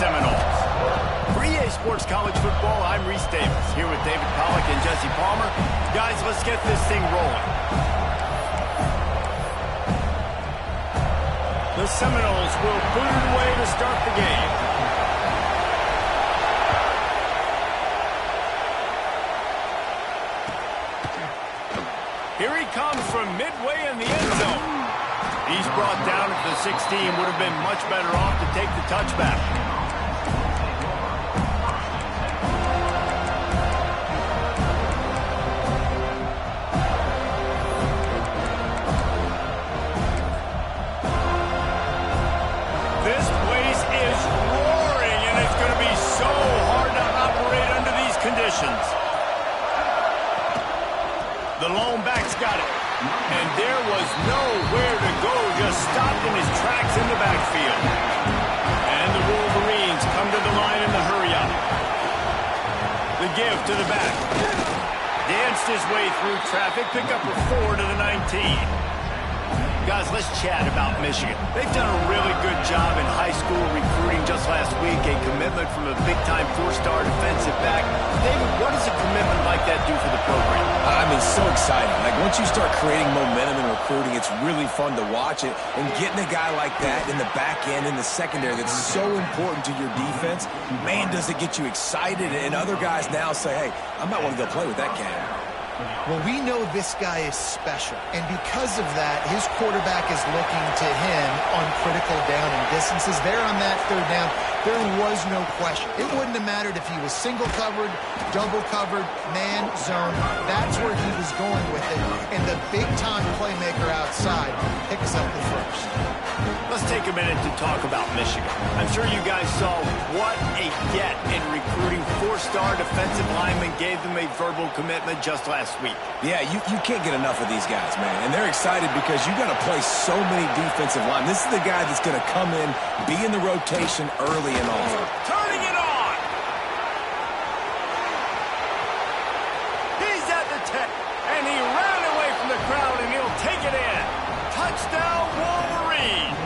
Seminoles. For EA Sports College Football, I'm Reese Davis, here with David Pollack and Jesse Palmer. Guys, let's get this thing rolling. The Seminoles will boot it away to start the game. Here he comes from midway in the end zone. He's brought down at the 16. Would have been much better off to take the touchback. This place is roaring, and it's going to be so hard to operate under these conditions. The lone back's got it. And there was nowhere to go, just stopped in his tracks in the backfield. And the Wolverines come to the line in the hurry-up. The give to the back. Danced his way through traffic, pick up a 4 to the 19. Guys, let's chat about Michigan. They've done a really good job in high school recruiting just last week, a commitment from a big-time 4-star defensive back. David, what does a commitment like that do for the program? I mean, so exciting. Like, once you start creating momentum in recruiting, it's really fun to watch it. And getting a guy like that in the back end, in the secondary, that's so important to your defense, man, does it get you excited. And other guys now say, hey, I might want to go play with that cat. Well, we know this guy is special, and because of that, his quarterback is looking to him on critical down and distances. There on that third down, there was no question. It wouldn't have mattered if he was single covered, double covered, man, zone. That's where he was going with it, and the big-time playmaker outside picks up the first. Let's take a minute to talk about Michigan. I'm sure you guys saw what a get in recruiting. 4-star defensive linemen gave them a verbal commitment just last week. Yeah, you can't get enough of these guys, man. And they're excited because you got to play so many defensive linemen. This is the guy that's going to come in, be in the rotation early and often. Turning it on! He's at the 10, and he ran away from the crowd, and he'll take it in. Touchdown, Wolverines!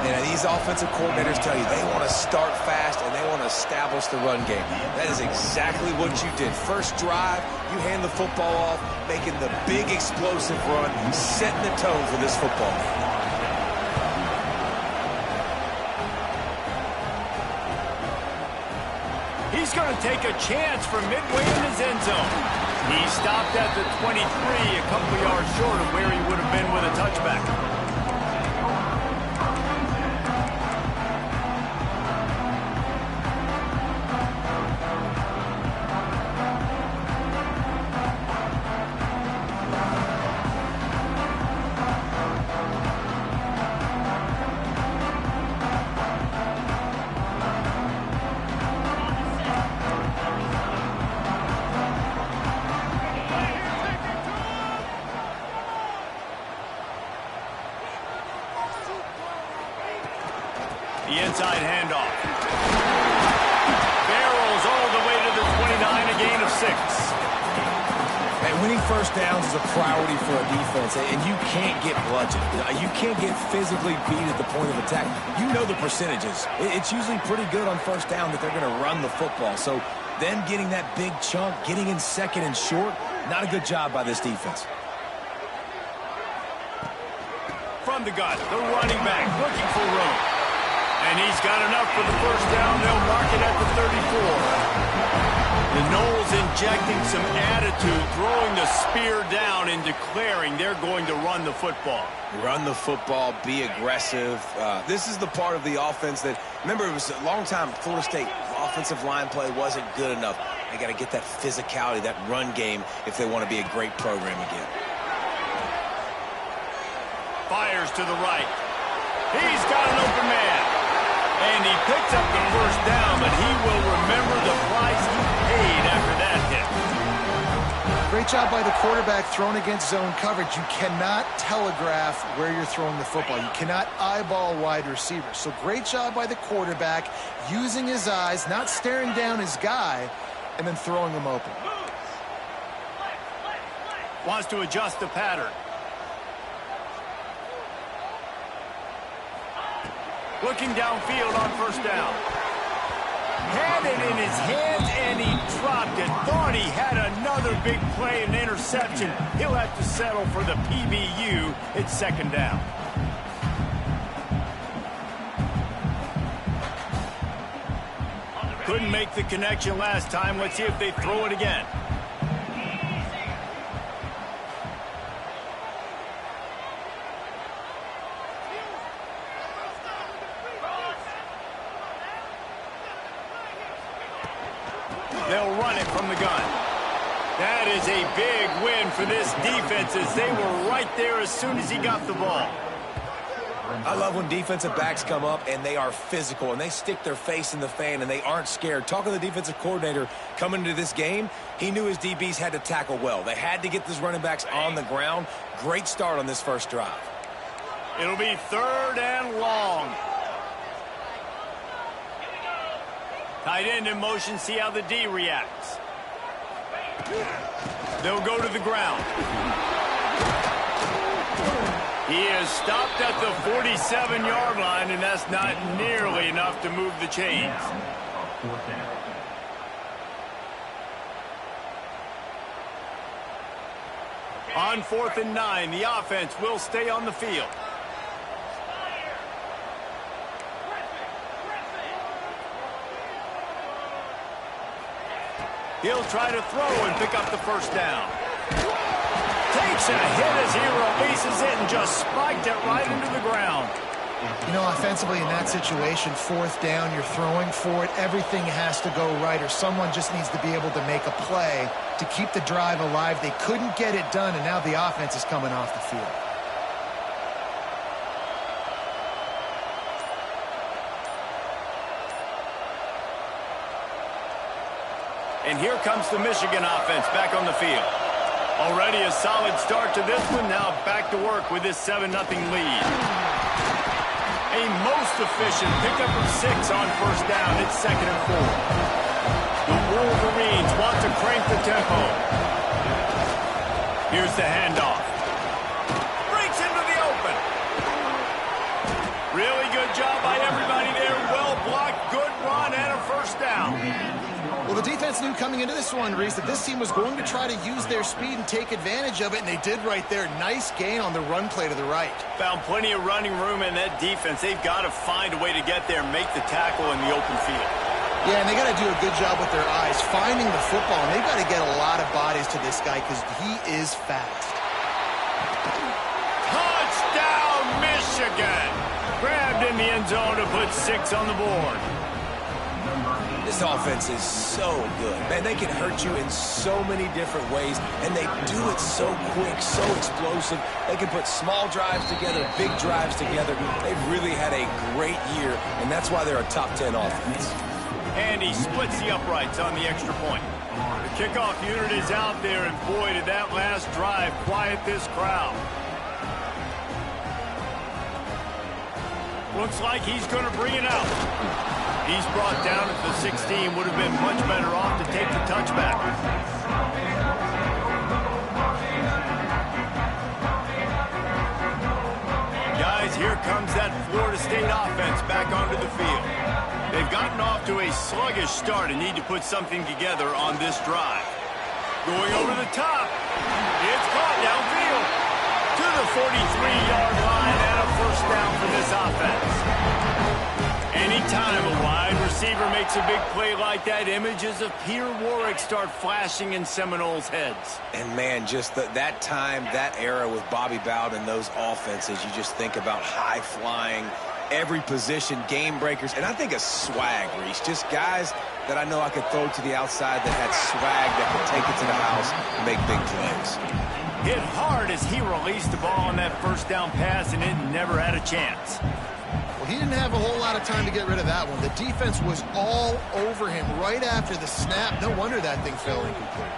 And these offensive coordinators tell you they want to start fast and they want to establish the run game. That is exactly what you did. First drive, you hand the football off, making the big explosive run, setting the tone for this football game. He's going to take a chance from midway in his end zone. He stopped at the 23, a couple yards short of where he would have been with a touchback. The inside handoff. Barrels all the way to the 29, a gain of 6. And winning first downs is a priority for a defense, and you can't get bludgeoned. You can't get physically beat at the point of attack. You know the percentages. It's usually pretty good on first down that they're going to run the football. So them getting that big chunk, getting in second and short, not a good job by this defense. From the gun, the running back looking for room. And he's got enough for the first down. They'll mark it at the 34. The Noles injecting some attitude, throwing the spear down and declaring they're going to run the football. Run the football, be aggressive. This is the part of the offense that, remember, it was a long time Florida State offensive line play wasn't good enough. They got to get that physicality, that run game, if they want to be a great program again. Fires to the right. He's got an open man. And he picks up the first down, but he will remember the price he paid after that hit. Great job by the quarterback thrown against zone coverage. You cannot telegraph where you're throwing the football. You cannot eyeball wide receivers. So great job by the quarterback using his eyes, not staring down his guy, and then throwing him open. Wants to adjust the pattern. Looking downfield on first down. Had it in his hands, and he dropped it. Thought he had another big play and interception. He'll have to settle for the PBU. It's second down. Couldn't make the connection last time. Let's see if they throw it again. They'll run it from the gun. That is a big win for this defense as they were right there as soon as he got the ball. I love when defensive backs come up and they are physical and they stick their face in the fan and they aren't scared. Talking to the defensive coordinator coming into this game, he knew his DBs had to tackle well. They had to get those running backs on the ground. Great start on this first drive. It'll be third and long. Tight end in motion, see how the D reacts. They'll go to the ground. He is stopped at the 47-yard line, and that's not nearly enough to move the chains. On 4th and 9, the offense will stay on the field. He'll try to throw and pick up the first down. Takes a hit as he releases it and just spiked it right into the ground. You know, offensively in that situation, 4th down, you're throwing for it. Everything has to go right, or someone just needs to be able to make a play to keep the drive alive. They couldn't get it done, and now the offense is coming off the field. And here comes the Michigan offense back on the field. Already a solid start to this one. Now back to work with this 7-0 lead. A most efficient pickup of 6 on first down. It's 2nd and 4. The Wolverines want to crank the tempo. Here's the handoff. Breaks into the open. Really good job by everybody there. Well blocked, good run, and a first down. Well, the defense knew coming into this one, Reese, that this team was going to try to use their speed and take advantage of it, and they did right there. Nice gain on the run play to the right. Found plenty of running room in that defense. They've got to find a way to get there and make the tackle in the open field. Yeah, and they got to do a good job with their eyes, finding the football, and they've got to get a lot of bodies to this guy because he is fast. Touchdown, Michigan! Grabbed in the end zone to put 6 on the board. This offense is so good. Man, they can hurt you in so many different ways, and they do it so quick, so explosive. They can put small drives together, big drives together. They've really had a great year, and that's why they're a top 10 offense. And he splits the uprights on the extra point. The kickoff unit is out there, and boy, did that last drive quiet this crowd. Looks like he's going to bring it out. He's brought down at the 16. Would have been much better off to take the touchback. Guys, here comes that Florida State offense back onto the field. They've gotten off to a sluggish start and need to put something together on this drive. Going over the top. It's caught downfield to the 43-yard line and a first down for this offense. Anytime a wide receiver makes a big play like that, images of Peter Warrick start flashing in Seminoles' heads. And, man, just that time, that era with Bobby Bowden and those offenses, you just think about high-flying, every position, game breakers, and I think of swag, Reese. Just guys that I know I could throw to the outside that had swag that could take it to the house and make big plays. Hit hard as he released the ball on that first down pass, and it never had a chance. Well, he didn't have a whole lot of time to get rid of that one. The defense was all over him right after the snap. No wonder that thing fell incomplete.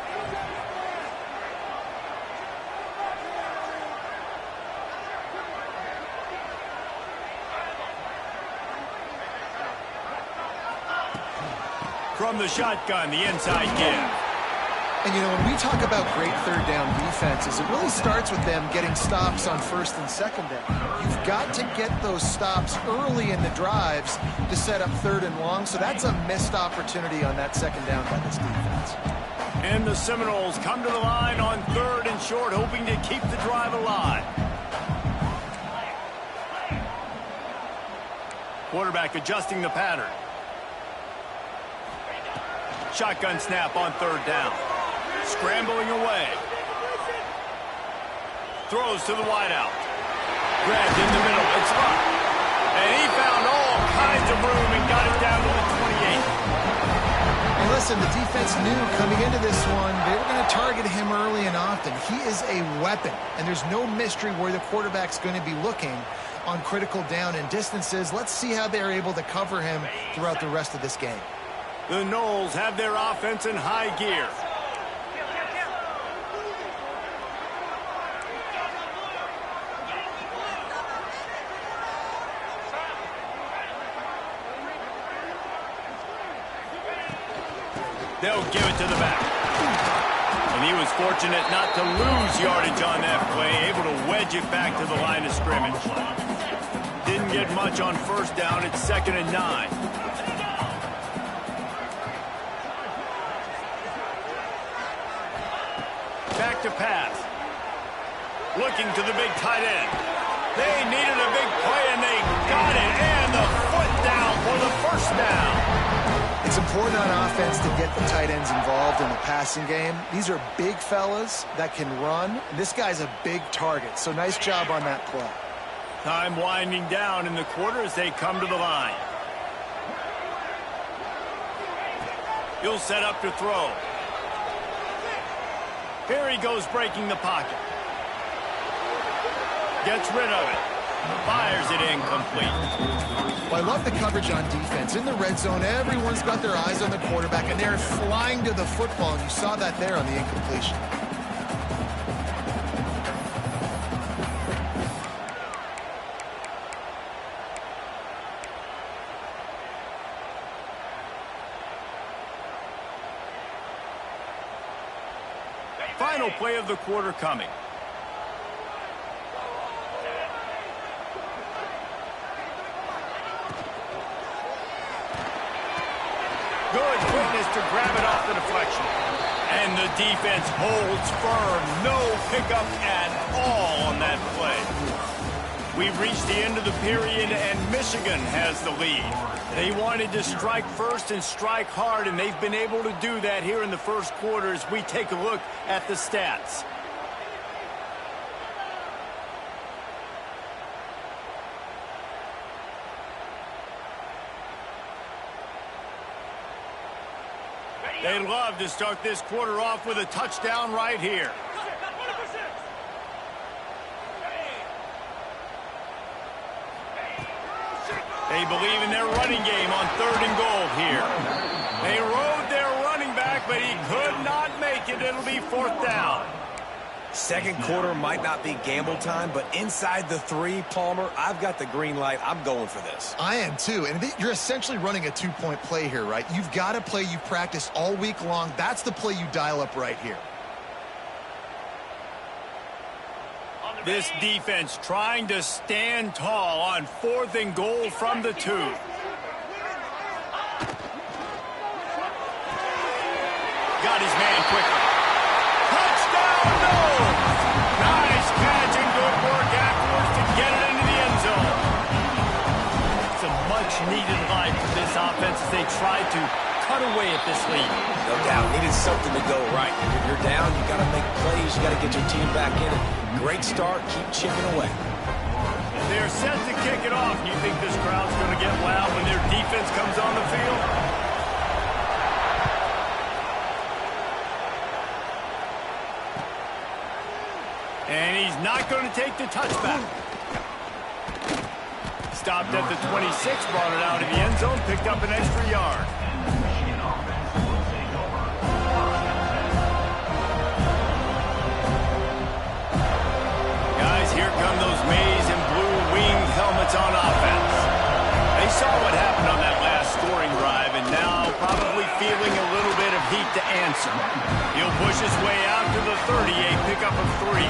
From the shotgun, the inside give. And, when we talk about great third down defenses, it really starts with them getting stops on first and second down. You've got to get those stops early in the drives to set up third and long, so that's a missed opportunity on that second down by this defense. And the Seminoles come to the line on third and short, hoping to keep the drive alive. Quarterback adjusting the pattern. Shotgun snap on third down. Scrambling away. Throws to the wideout. Grabbed in the middle. It's up. And he found all kinds of room and got it down to the 28. And listen, the defense knew coming into this one, they were going to target him early and often. He is a weapon, and there's no mystery where the quarterback's going to be looking on critical down and distances. Let's see how they're able to cover him throughout the rest of this game. The Noles have their offense in high gear. They'll give it to the back. And he was fortunate not to lose yardage on that play, able to wedge it back to the line of scrimmage. Didn't get much on first down. It's 2nd and 9. Back to pass. Looking to the big tight end. They needed a big play, and they got it. And the foot down for the first down. It's important on offense to get the tight ends involved in the passing game. These are big fellas that can run. This guy's a big target, so nice job on that play. Time winding down in the quarter as they come to the line. He'll set up to throw. Here he goes breaking the pocket. Gets rid of it. Fires it incomplete. Well, I love the coverage on defense. In the red zone, everyone's got their eyes on the quarterback, and they're flying to the football, and you saw that there on the incompletion. Final play of the quarter coming. Good quickness to grab it off the deflection. And the defense holds firm. No pickup at all on that play. We've reached the end of the period, and Michigan has the lead. They wanted to strike first and strike hard, and they've been able to do that here in the first quarter as we take a look at the stats. They'd love to start this quarter off with a touchdown right here. They believe in their running game on 3rd and goal here. They rode their running back, but he could not make it. It'll be 4th down. Second quarter might not be gamble time, but inside the 3, Palmer, I've got the green light. I'm going for this. I am too, and you're essentially running a 2-point play here, right? You've got a play you've practiced all week long. That's the play you dial up right here. This defense trying to stand tall on 4th and goal from the 2. Got his man quickly. Touchdown, no! Nice catch and good work afterwards to get it into the end zone. It's a much-needed life for this offense as they try to cut away at this lead. No doubt, needed something to go right. If you're down, you got to make plays. You got to get your team back in it. Great start, keep chipping away. They're set to kick it off. You think this crowd's going to get loud when their defense comes on the field? And he's not going to take the touchback. Stopped at the 26, brought it out of the end zone, picked up an extra yard. Here come those maize and blue winged helmets on offense. They saw what happened on that last scoring drive, and now probably feeling a little bit of heat heat to answer. He'll push his way out to the 30, a pickup of 3.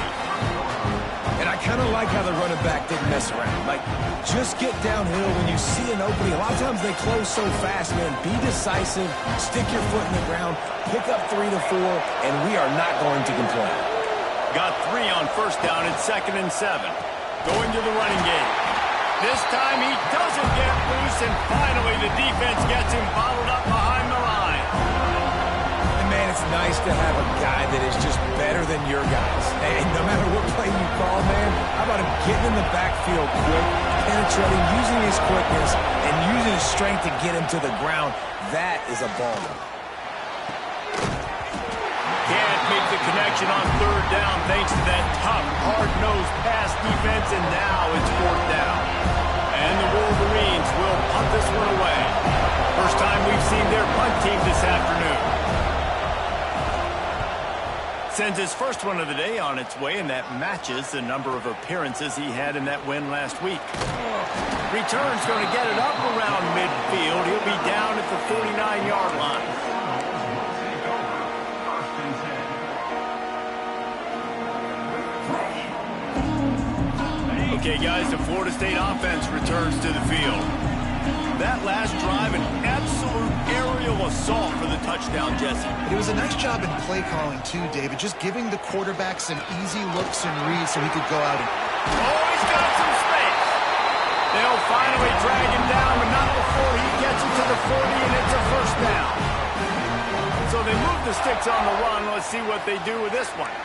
And I kind of like how the running back didn't mess around. Like, just get downhill when you see an opening. A lot of times they close so fast, man. Be decisive, stick your foot in the ground, pick up 3 to 4, and we are not going to complain. Got 3 on first down at 2nd and 7. Going to the running game. This time he doesn't get loose, and finally the defense gets him bottled up behind the line. And man, it's nice to have a guy that is just better than your guys. And no matter what play you call, man, how about him getting in the backfield quick, penetrating, using his quickness, and using his strength to get him to the ground. That is a ball. Can't make the connection on 3rd down thanks to that tough, hard-nosed pass defense, and now it's 4th down. And the Wolverines will punt this one away. First time we've seen their punt team this afternoon. Sends his first one of the day on its way, and that matches the number of appearances he had in that win last week. Return's going to get it up around midfield. He'll be down at the 49-yard line. Okay, guys, the Florida State offense returns to the field. That last drive, an absolute aerial assault for the touchdown, Jesse. It was a nice job in play calling, too, David, just giving the quarterback some easy looks and reads so he could go out and... Oh, he's got some space. They'll finally drag him down, but not before he gets it to the 40, and it's a first down. So they move the sticks on the run. Let's see what they do with this one.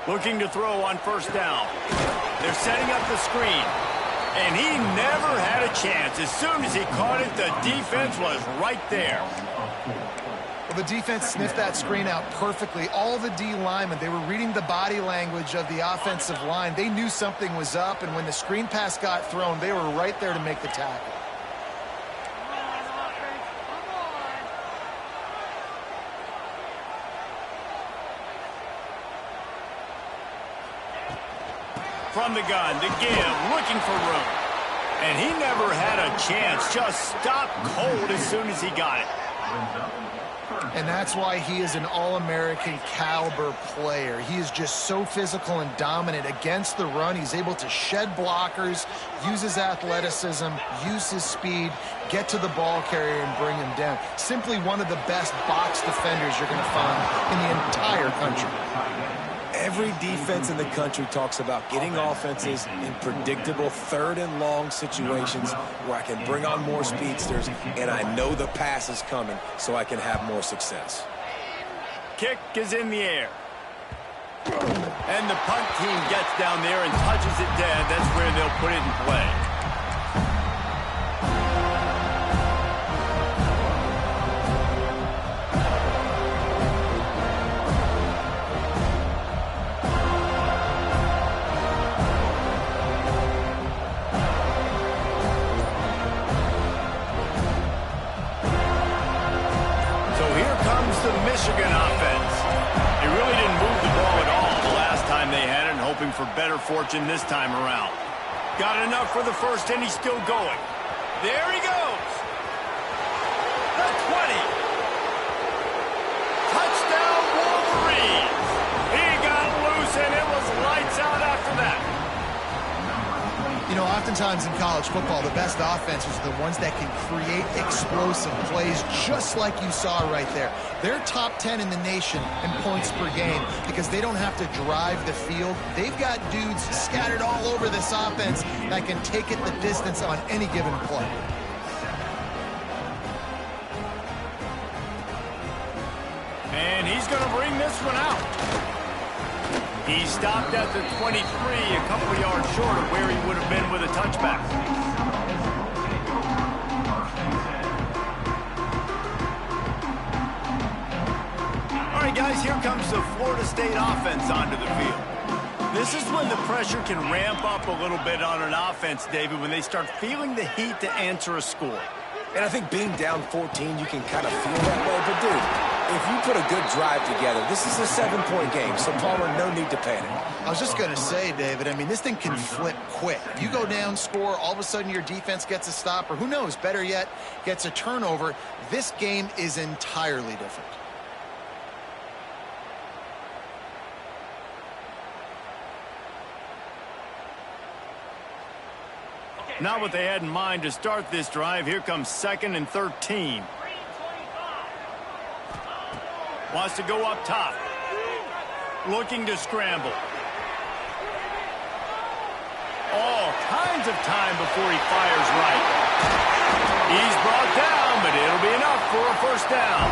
Looking to throw on first down. They're setting up the screen. And he never had a chance. As soon as he caught it, the defense was right there. Well, the defense sniffed that screen out perfectly. All the D linemen, they were reading the body language of the offensive line. They knew something was up, and when the screen pass got thrown, they were right there to make the tackle. From the gun, to give, looking for room. And he never had a chance, just stopped cold as soon as he got it. And that's why he is an All-American caliber player. He is just so physical and dominant against the run. He's able to shed blockers, use his athleticism, use his speed, get to the ball carrier and bring him down. Simply one of the best box defenders you're going to find in the entire country. Every defense in the country talks about getting offenses in predictable 3rd and long situations where I can bring on more speedsters and I know the pass is coming so I can have more success. Kick is in the air. And the punt team gets down there and touches it dead. That's where they'll put it in play. Michigan offense. They really didn't move the ball at all the last time they had it, and hoping for better fortune this time around. Got enough for the first, and he's still going. There he goes. The 20. Touchdown, Wolverines. He got loose, and it was lights out after that. You know, oftentimes in college football, the best offenses are the ones that can create explosive plays, just like you saw right there. They're top 10 in the nation in points per game because they don't have to drive the field. They've got dudes scattered all over this offense that can take it the distance on any given play. And he's going to bring this one out. He stopped at the 23, a couple of yards short of where he would have been with a touchback. All right, guys, here comes the Florida State offense onto the field. This is when the pressure can ramp up a little bit on an offense, David, when they start feeling the heat to answer a score. And I think being down 14, you can kind of feel that way. But, dude, if you put a good drive together, this is a 7-point game, so Palmer, no need to panic. I was just going to say, David, I mean, this thing can flip quick. You go down, score, all of a sudden your defense gets a stop, or who knows, better yet, gets a turnover. This game is entirely different. Not what they had in mind to start this drive. Here comes 2nd and 13. Wants to go up top. Looking to scramble. All kinds of time before he fires right. He's brought down, but it'll be enough for a first down.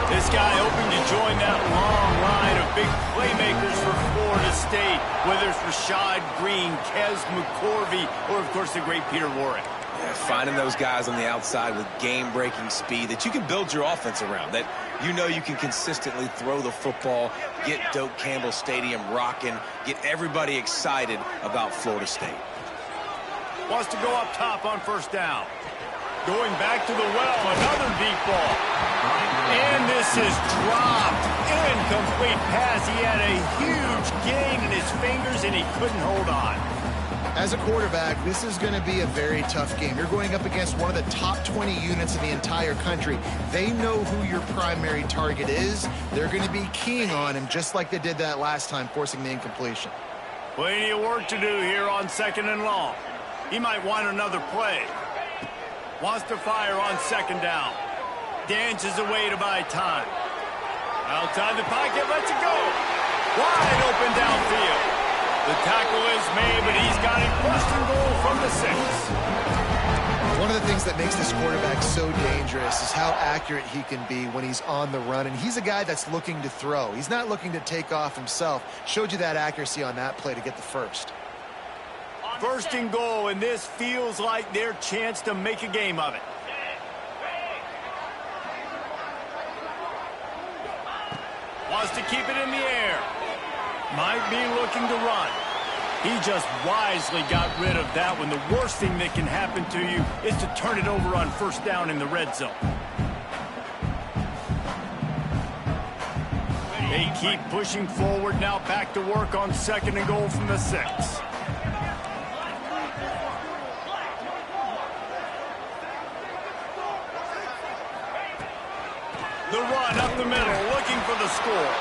This guy hoping to join that long line of big playmakers for Florida State, whether it's Rashad Green, Kez McCorvey, or, of course, the great Peter Warrick. Yeah, finding those guys on the outside with game-breaking speed that you can build your offense around, that you know you can consistently throw the football, get Doak Campbell Stadium rocking, get everybody excited about Florida State. Wants to go up top on first down. Going back to the well, another deep ball. And this is dropped. Incomplete pass. He had a huge gain in his fingers, and he couldn't hold on. As a quarterback, this is going to be a very tough game. You're going up against one of the top 20 units in the entire country. They know who your primary target is. They're going to be keying on him just like they did that last time, forcing the incompletion. Plenty of work to do here on 2nd and long. He might want another play. Wants to fire on 2nd down. Dances away to buy time. Outside the pocket, lets it go. Wide open downfield. The tackle is made, but he's got him first and goal from the 6. One of the things that makes this quarterback so dangerous is how accurate he can be when he's on the run. And he's a guy that's looking to throw. He's not looking to take off himself. Showed you that accuracy on that play to get the first. First and goal, and this feels like their chance to make a game of it. Wants to keep it in the air. Might be looking to run. He just wisely got rid of that one. The worst thing that can happen to you is to turn it over on first down in the red zone. They keep pushing forward, now back to work on 2nd and goal from the 6. The run up the middle, looking for the score.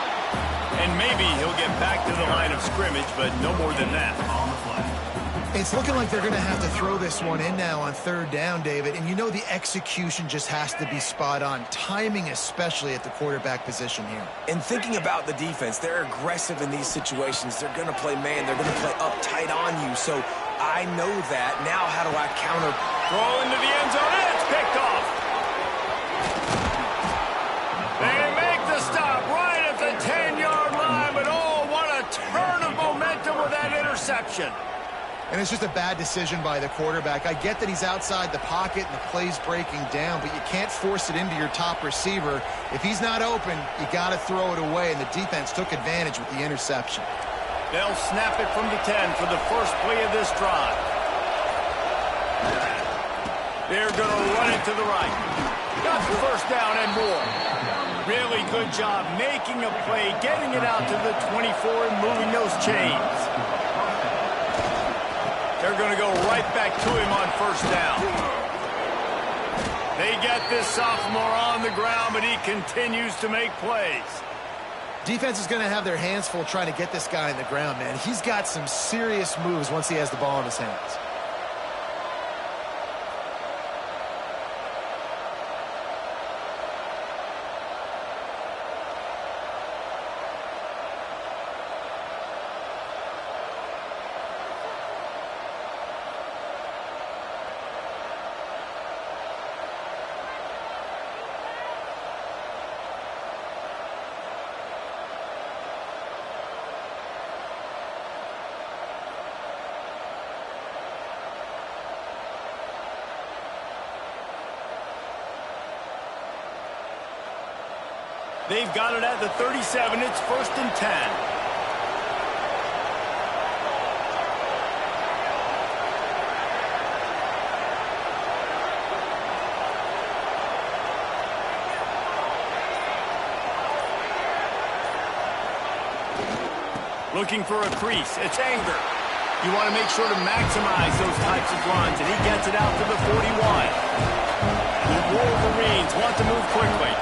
And maybe he'll get back to the line of scrimmage, but no more than that on the play. It's looking like they're going to have to throw this one in now on 3rd down, David. And you know the execution just has to be spot on. Timing especially at the quarterback position here. And thinking about the defense, they're aggressive in these situations. They're going to play man. They're going to play up tight on you. So I know that. Now how do I counter? Throw into the end zone, and it's picked off. They make the stop right at the 10-yard line, but oh, what a turn of momentum with that interception. And it's just a bad decision by the quarterback. I get that he's outside the pocket and the play's breaking down, but you can't force it into your top receiver. If he's not open, you got to throw it away, and the defense took advantage with the interception. They'll snap it from the 10 for the first play of this drive. They're going to run it to the right. Got the first down and more. Really good job making a play, getting it out to the 24 and moving those chains. They're going to go right back to him on first down. They get this sophomore on the ground, but he continues to make plays. Defense is going to have their hands full trying to get this guy on the ground, man. He's got some serious moves once he has the ball in his hands. They've got it at the 37. It's 1st and 10. Looking for a crease. It's anger. You want to make sure to maximize those types of runs, and he gets it out to the 41. The Wolverines want to move quickly.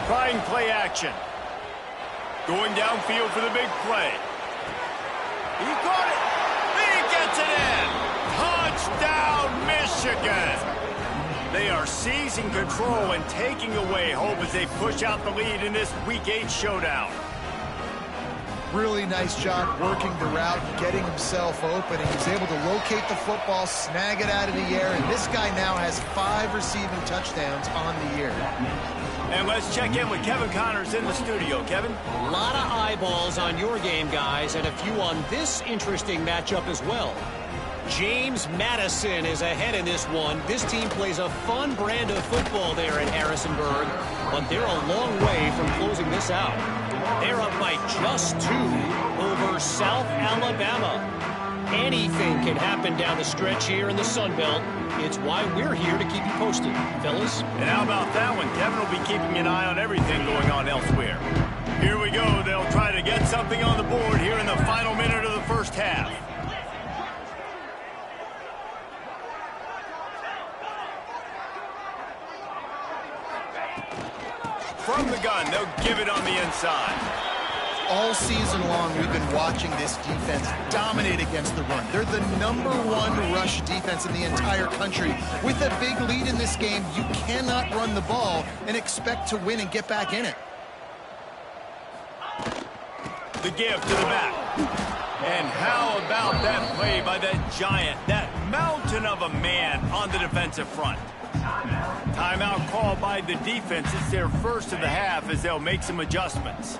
Trying play action. Going downfield for the big play. He caught it. He gets it in. Touchdown, Michigan. They are seizing control and taking away hope as they push out the lead in this Week 8 showdown. Really nice job working the route, getting himself open. He was able to locate the football, snag it out of the air, and this guy now has 5 receiving touchdowns on the year. And let's check in with Kevin Connors in the studio. Kevin? A lot of eyeballs on your game, guys, and a few on this interesting matchup as well. James Madison is ahead in this one. This team plays a fun brand of football there in Harrisonburg, but they're a long way from closing this out. They're up by just 2 over South Alabama. Anything can happen down the stretch here in the Sun Belt. It's why we're here to keep you posted, fellas. And how about that one? Kevin will be keeping an eye on everything going on elsewhere. Here we go. They'll try to get something on the board here in the final minute of the first half. From the gun, they'll give it on the inside. All season long, we've been watching this defense dominate against the run. They're the #1 rush defense in the entire country. With a big lead in this game, you cannot run the ball and expect to win and get back in it. The give to the back. And how about that play by that giant, that mountain of a man on the defensive front? Timeout called by the defense. It's their first of the half as they'll make some adjustments.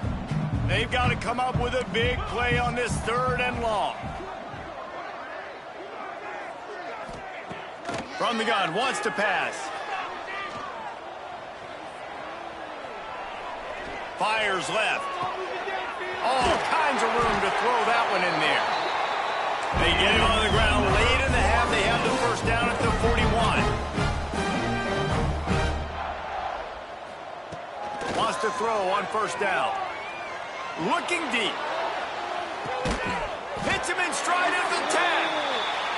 They've got to come up with a big play on this 3rd and long. From the gun, wants to pass. Fires left. All kinds of room to throw that one in there. They get him on the ground late in the half. They have the first down at the 41. Wants to throw on first down. Looking deep. Hits him in stride at the 10.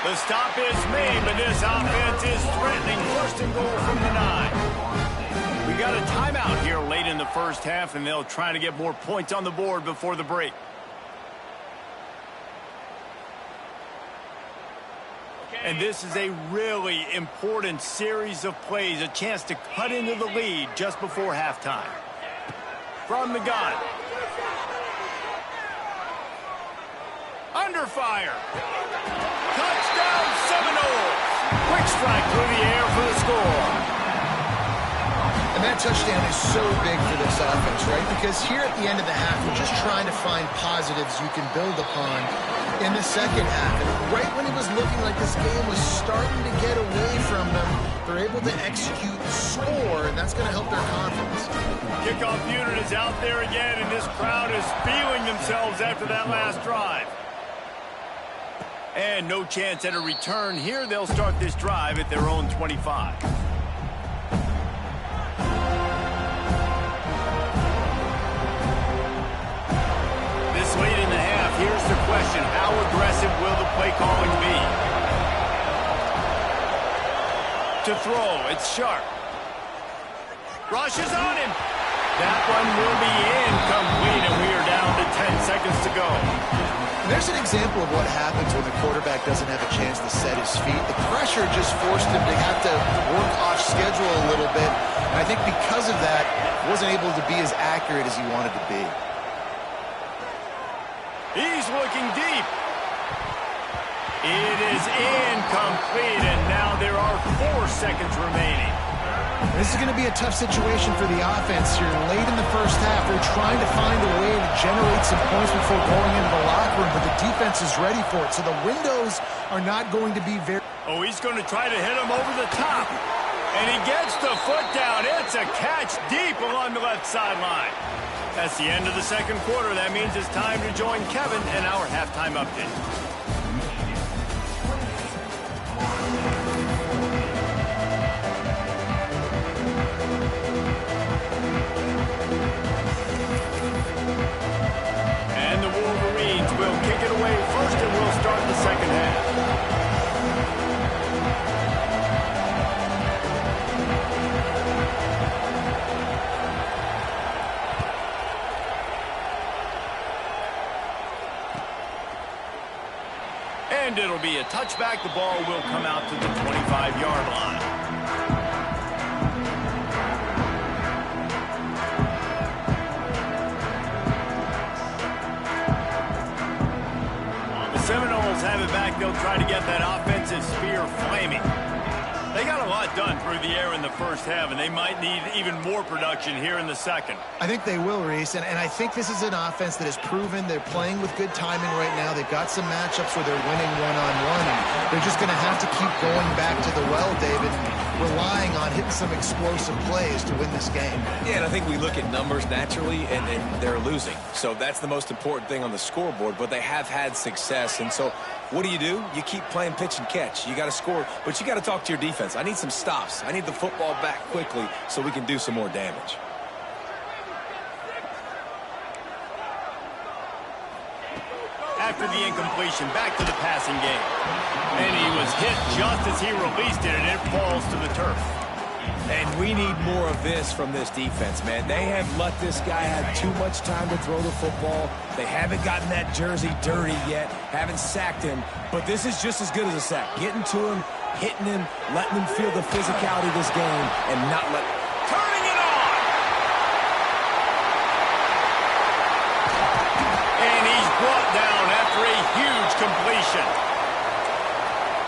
The stop is made, but this offense is threatening. First and goal from the 9. We got a timeout here late in the first half, and they'll try to get more points on the board before the break. And this is a really important series of plays, a chance to cut into the lead just before halftime. From the gun. Under fire. Touchdown Seminoles. Quick strike through the air for the score. And that touchdown is so big for this offense, right? Because here at the end of the half, we're just trying to find positives you can build upon in the second half. And right when it was looking like this game was starting to get away from them, they're able to execute, score, and that's going to help their confidence. Kickoff unit is out there again, and this crowd is feeling themselves after that last drive. And no chance at a return here. They'll start this drive at their own 25. This late in the half, here's the question. How aggressive will the play calling be? To throw, it's Sharp. Rushes on him. That one will be incomplete, and we are down to 10 seconds to go. There's an example of what happens when the quarterback doesn't have a chance to set his feet. The pressure just forced him to have to work off schedule a little bit. And I think because of that, wasn't able to be as accurate as he wanted to be. He's looking deep. It is incomplete, and now there are 4 seconds remaining. This is going to be a tough situation for the offense here. Late in the first half, they're trying to find a way to generate some points before going into the locker room, but the defense is ready for it. So the windows are not going to be very... Oh, he's going to try to hit him over the top. And he gets the foot down. It's a catch deep along the left sideline. That's the end of the second quarter. That means it's time to join Kevin in our halftime update. And it'll be a touchback. The ball will come out to the 25-yard line. The Seminoles have it back. They'll try to get that offensive spear flaming. They got a lot done through the air in the first half, and they might need even more production here in the second. I think they will, Reese, and I think this is an offense that has proven they're playing with good timing right now. They've got some matchups where they're winning one-on-one, and they're just going to have to keep going back to the well, David, relying on hitting some explosive plays to win this game. Yeah, and I think we look at numbers naturally, and they're losing. So that's the most important thing on the scoreboard, but they have had success. And so what do? You keep playing pitch and catch. You got to score, but you got to talk to your defense. I need some stops. I need the football back quickly so we can do some more damage. After the incompletion, back to the passing game. And he was hit just as he released it, and it falls to the turf. And we need more of this from this defense, man. They have let this guy have too much time to throw the football. They haven't gotten that jersey dirty yet, haven't sacked him. But this is just as good as a sack. Getting to him, hitting him, letting him feel the physicality of this game, and not let... Turning it on! And he's brought down after a huge completion.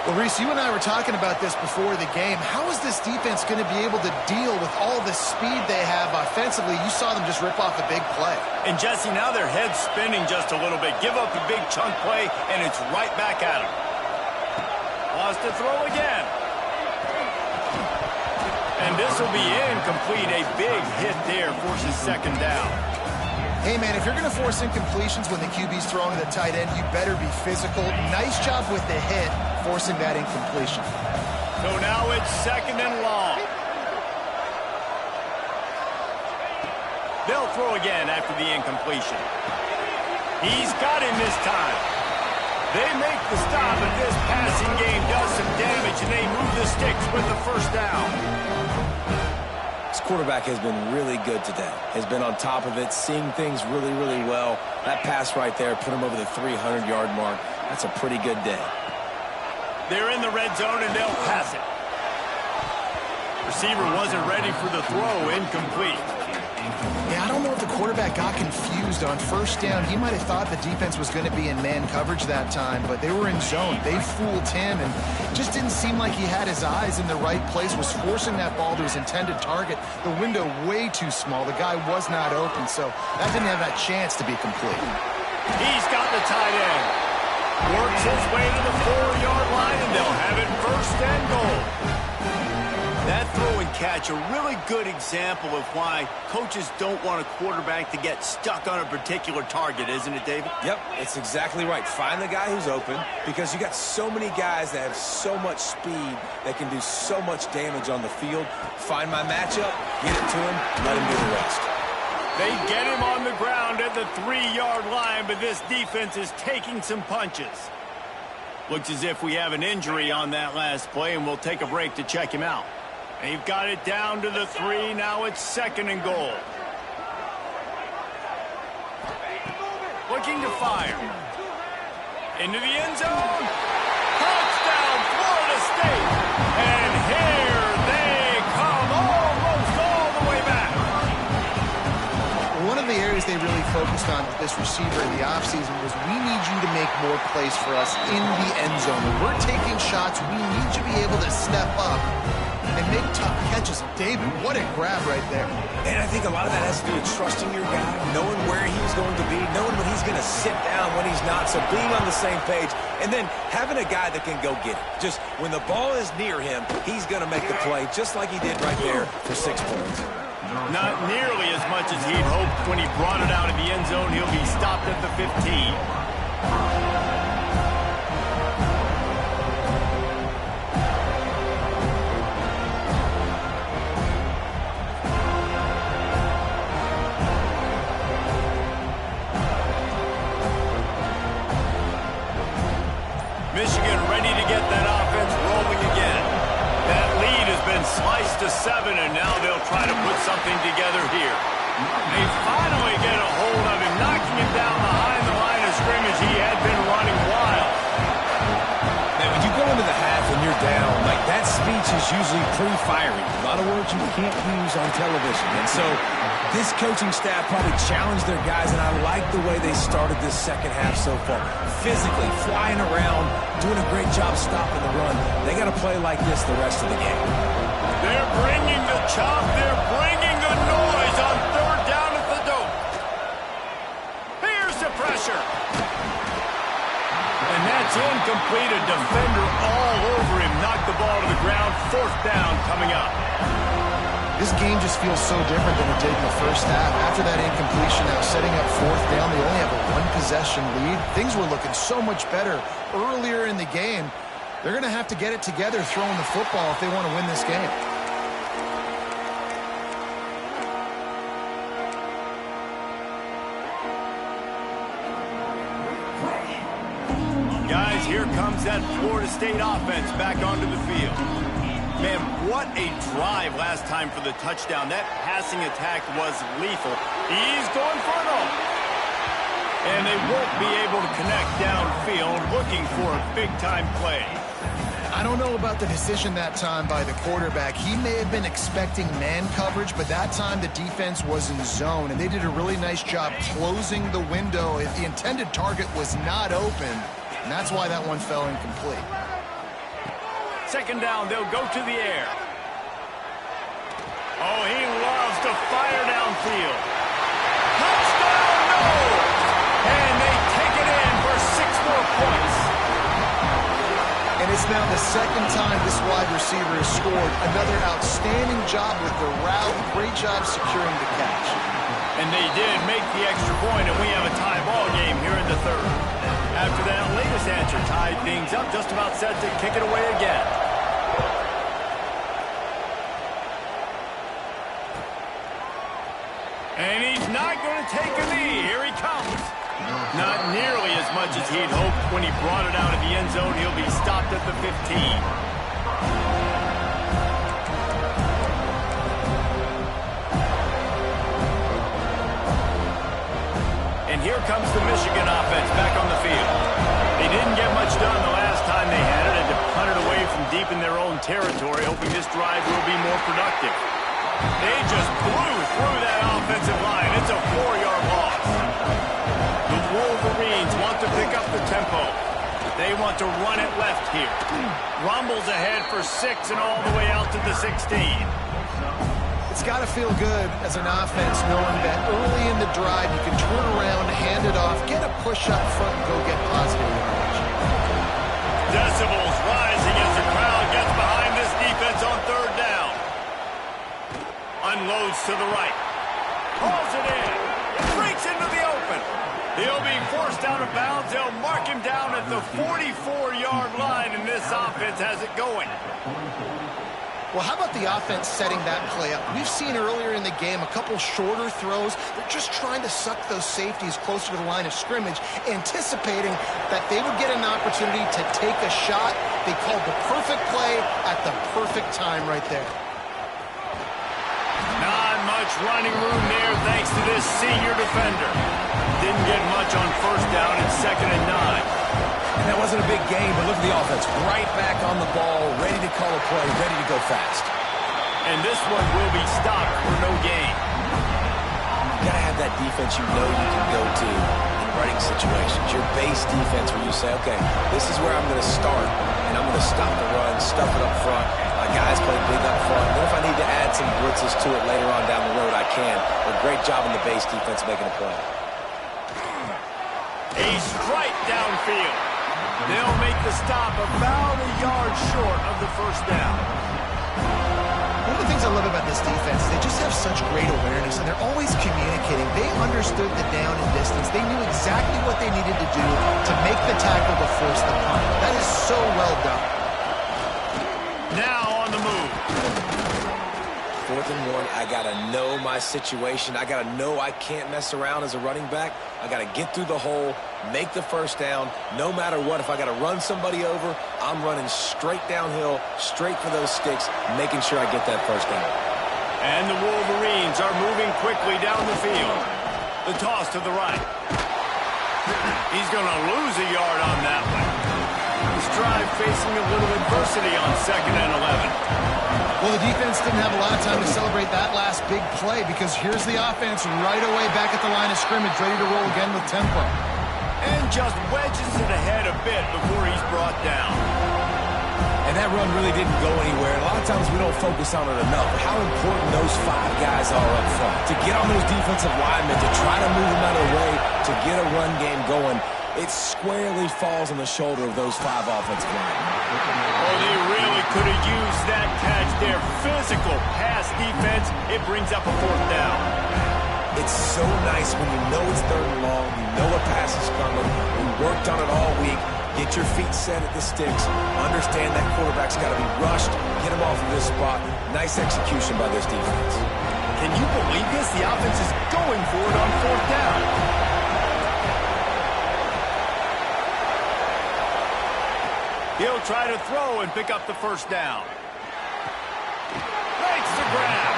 Well, Reese, you and I were talking about this before the game. How is this defense going to be able to deal with all the speed they have offensively? You saw them just rip off a big play. And, Jesse, now their head's spinning just a little bit. Give up a big chunk play, and it's right back at them. Lost to throw again. And this will be incomplete. A big hit there forces second down. Hey, man, if you're going to force incompletions when the QB's throwing to the tight end, you better be physical. Nice job with the hit, forcing that incompletion. So now it's second and long. They'll throw again after the incompletion. He's got him this time. They make the stop, and this passing game does some damage, and they move the sticks with the first down. This quarterback has been really good today. Has been on top of it, seeing things really, really well. That pass right there put him over the 300-yard mark. That's a pretty good day. They're in the red zone, and they'll pass it. Receiver wasn't ready for the throw. Incomplete. Yeah, I don't know if the quarterback got confused on first down. He might have thought the defense was going to be in man coverage that time, but they were in zone. They fooled him, and just didn't seem like he had his eyes in the right place, was forcing that ball to his intended target. The window way too small. The guy was not open, so that didn't have that chance to be complete. He's got the tight end. Works his way to the 4-yard line, and they'll have it first and goal. That throw and catch, a really good example of why coaches don't want a quarterback to get stuck on a particular target, isn't it, David? Yep, it's exactly right. Find the guy who's open, because you got so many guys that have so much speed that can do so much damage on the field. Find my matchup, get it to him, let him do the rest. They get him on the ground at the 3-yard line, but this defense is taking some punches. Looks as if we have an injury on that last play, and we'll take a break to check him out. They've got it down to the 3. Now it's second and goal. Looking to fire. Into the end zone. Touchdown, Florida State. And here they come, almost all the way back. One of the areas they really focused on with this receiver in the offseason was, we need you to make more plays for us in the end zone. When we're taking shots, we need you to be able to step up and make tough catches. David, what a grab right there. And I think a lot of that has to do with trusting your guy, knowing where he's going to be, knowing when he's going to sit down, when he's not, so being on the same page, and then having a guy that can go get it. Just when the ball is near him, he's going to make the play, just like he did right there for 6 points. Not nearly as much as he'd hoped when he brought it out of the end zone. He'll be stopped at the 15. Michigan ready to get that offense rolling again. That lead has been sliced to 7, and now they'll try to put something together here. They finally get a hold of him, knocking him down behind the line of scrimmage. He had been running wild. speech is usually pretty fiery. A lot of words you can't use on television. And so this coaching staff probably challenged their guys, and I like the way they started this second half so far. Physically, flying around, doing a great job stopping the run. They got to play like this the rest of the game. They're bringing the chop. They're bringing the noise on third down at the Dome. Here's the pressure. And that's incomplete. A defender all over him. Knocked the ball to the ground. Fourth down coming up. This game just feels so different than it did in the first half. After that incompletion, now setting up fourth down, they only have a one-possession lead. Things were looking so much better earlier in the game. They're going to have to get it together throwing the football if they want to win this game. Guys, here comes that Florida State offense back onto the field. Man, what a drive last time for the touchdown. That passing attack was lethal. He's going for it all. And they won't be able to connect downfield, looking for a big-time play. I don't know about the decision that time by the quarterback. He may have been expecting man coverage, but that time the defense was in zone, and they did a really nice job closing the window if the intended target was not open, and that's why that one fell incomplete. Second down, they'll go to the air. Oh, he loves to fire downfield. Touchdown, no! And they take it in for 6 more points. And it's now the second time this wide receiver has scored. Another outstanding job with the route. Great job securing the catch. And they did make the extra point, and we have a tie ball game here in the third. After that latest answer tied things up, just about set to kick it away again. And he's not going to take a knee. Here he comes. Not nearly as much as he'd hoped when he brought it out of the end zone. He'll be stopped at the 15. And here comes the Michigan offense back on the field. They didn't get much done the last time they had it, and to punt it away from deep in their own territory, hoping this drive will be more productive. They just blew through that offensive line. It's a 4-yard loss. The Wolverines want to pick up the tempo. They want to run it left here. Rumbles ahead for 6 and all the way out to the 16. It's got to feel good as an offense knowing that early in the drive you can turn around, hand it off, get a push up front, and go get positive yardage. Decibels rising as the crowd gets behind this defense on third down. Unloads to the right. Pulls it in. Breaks into the open. He'll be forced out of bounds. They'll mark him down at the 44-yard line, and this offense has it going. Well, how about the offense setting that play up? We've seen earlier in the game a couple shorter throws. They're just trying to suck those safeties closer to the line of scrimmage, anticipating that they would get an opportunity to take a shot. They called the perfect play at the perfect time right there. Not much running room there thanks to this senior defender. Didn't get much on first down and 2nd and 9. And that wasn't a big game, but look at the offense. Right back on the ball, ready to call a play, ready to go fast. And this one will be stopped for no gain. You got to have that defense you know you can go to in running situations. Your base defense where you say, okay, this is where I'm going to start, and I'm going to stop the run, stuff it up front. My guys play big up front. Then if I need to add some blitzes to it later on down the road, I can. But great job in the base defense making a play. A strike downfield. They'll make the stop about a yard short of the first down. One of the things I love about this defense is they just have such great awareness, and they're always communicating. They understood the down and distance. They knew exactly what they needed to do to make the tackle to force the punt. That is so well done. Now on the move. 4th and 1, I got to know my situation. I got to know I can't mess around as a running back. I got to get through the hole, make the first down, no matter what. If I got to run somebody over, I'm running straight downhill, straight for those sticks, making sure I get that first down. And the Wolverines are moving quickly down the field. The toss to the right. He's going to lose a yard on that one. drive facing a little adversity on 2nd and 11. Well, the defense didn't have a lot of time to celebrate that last big play because here's the offense right away back at the line of scrimmage, ready to roll again with tempo. And just wedges it ahead a bit before he's brought down. And that run really didn't go anywhere. A lot of times we don't focus on it enough. How important those 5 guys are up front. To get on those defensive linemen, to try to move them out of the way, to get a run game going, it squarely falls on the shoulder of those 5 offensive linemen. Oh, they really could have used that catch there. Physical pass defense. It brings up a 4th down. It's so nice when you know it's 3rd and long, you know a pass is coming, you worked on it all week, get your feet set at the sticks, understand that quarterback's got to be rushed, get him off of this spot. Nice execution by this defense. Can you believe this? The offense is going for it on 4th down. He'll try to throw and pick up the 1st down. Makes the grab.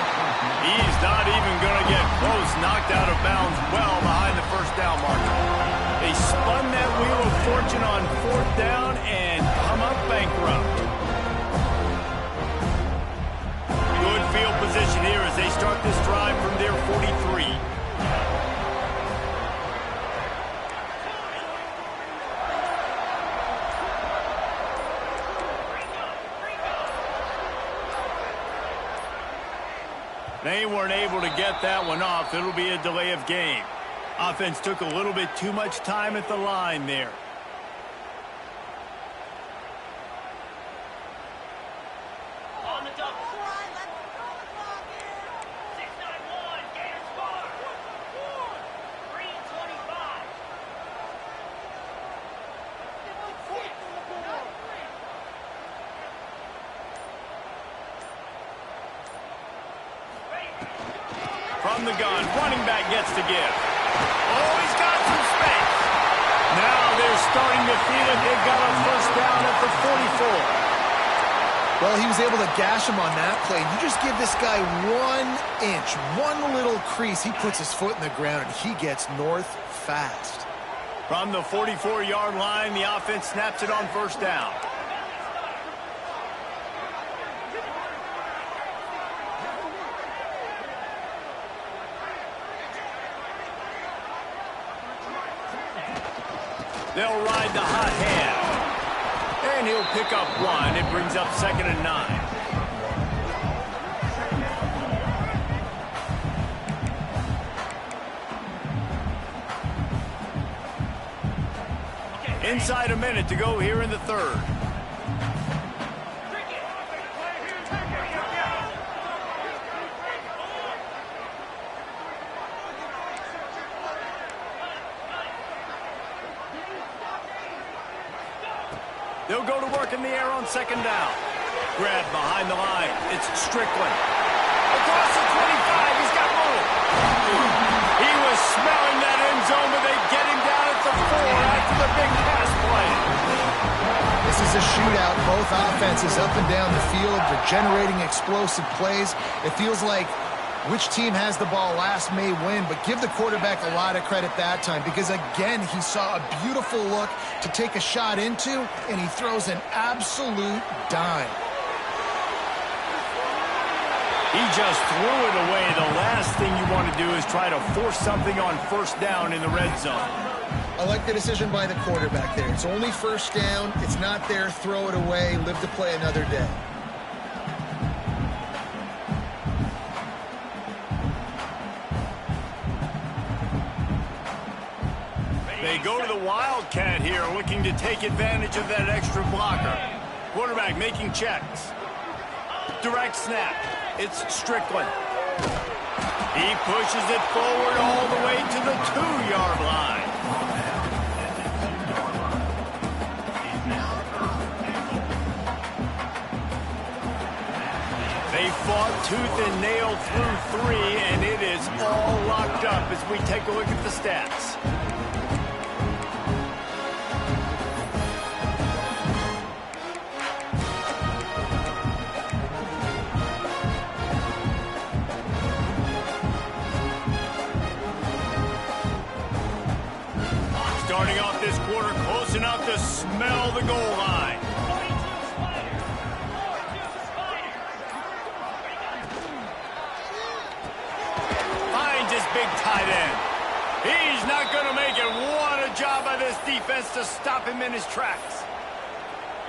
He's not even going to get close. Knocked out of bounds well behind the 1st down marker. They spun that wheel of fortune on 4th down and come up bankrupt. Good field position here as they start this drive from their 43. They weren't able to get that one off. It'll be a delay of game. Offense took a little bit too much time at the line there. On the double. Six, 9-1. Gator score. 3:25. From the gun, running back gets to give. Oh, he's got some space. Now they're starting to feel it. They've got a 1st down at the 44. Well, he was able to gash him on that play. You just give this guy 1 inch, one little crease. He puts his foot in the ground, and he gets north fast. From the 44-yard line, the offense snaps it on 1st down. They'll ride the hot hand. And he'll pick up 1. It brings up 2nd and 9. Inside a minute to go here in the 3rd. They'll go to work in the air on 2nd down. Grab behind the line. It's Strickland. Across the 25. He's got room. He was smelling that end zone, but they get him down at the 4 after the big pass play. This is a shootout. Both offenses up and down the field. They're generating explosive plays. It feels like which team has the ball last may win, but give the quarterback a lot of credit that time because, again, he saw a beautiful look to take a shot into, and he throws an absolute dime. He just threw it away. The last thing you want to do is try to force something on 1st down in the red zone. I like the decision by the quarterback there. It's only 1st down. It's not there. Throw it away. Live to play another day. They go to the Wildcat here, looking to take advantage of that extra blocker. Quarterback making checks. Direct snap. It's Strickland. He pushes it forward all the way to the 2-yard line. They fought tooth and nail through 3, and it is all locked up as we take a look at the stats. Starting off this quarter close enough to smell the goal line. big tight end. He's not going to make it. What a job by this defense to stop him in his tracks.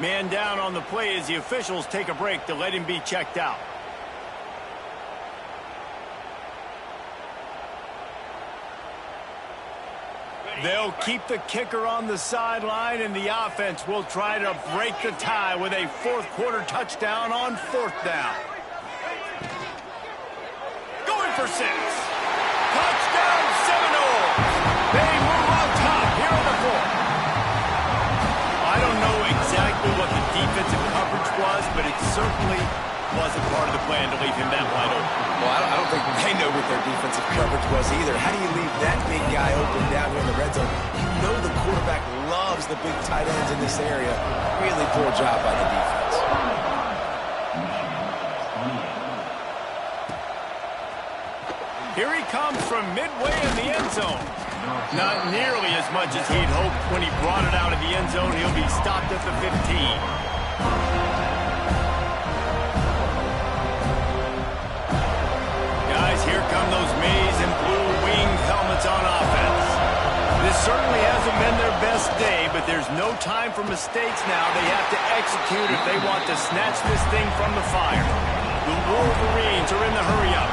Man down on the play as the officials take a break to let him be checked out. They'll keep the kicker on the sideline, and the offense will try to break the tie with a fourth-quarter touchdown on fourth down. Going for 6. Touchdown Seminoles! They move on top here on the fourth. I don't know exactly what the defensive coverage was, but it certainly wasn't part of the plan to leave him that wide open. Well, I don't think they know what their defensive coverage was either. How do you leave that big guy open down here in the red zone? You know the quarterback loves the big tight ends in this area. Really poor job by the defense. Here he comes from midway in the end zone. Not nearly as much as he'd hoped when he brought it out of the end zone. He'll be stopped at the 15. Here come those maize and blue winged helmets on offense. This certainly hasn't been their best day, but there's no time for mistakes now. They have to execute if they want to snatch this thing from the fire. The Wolverines are in the hurry-up.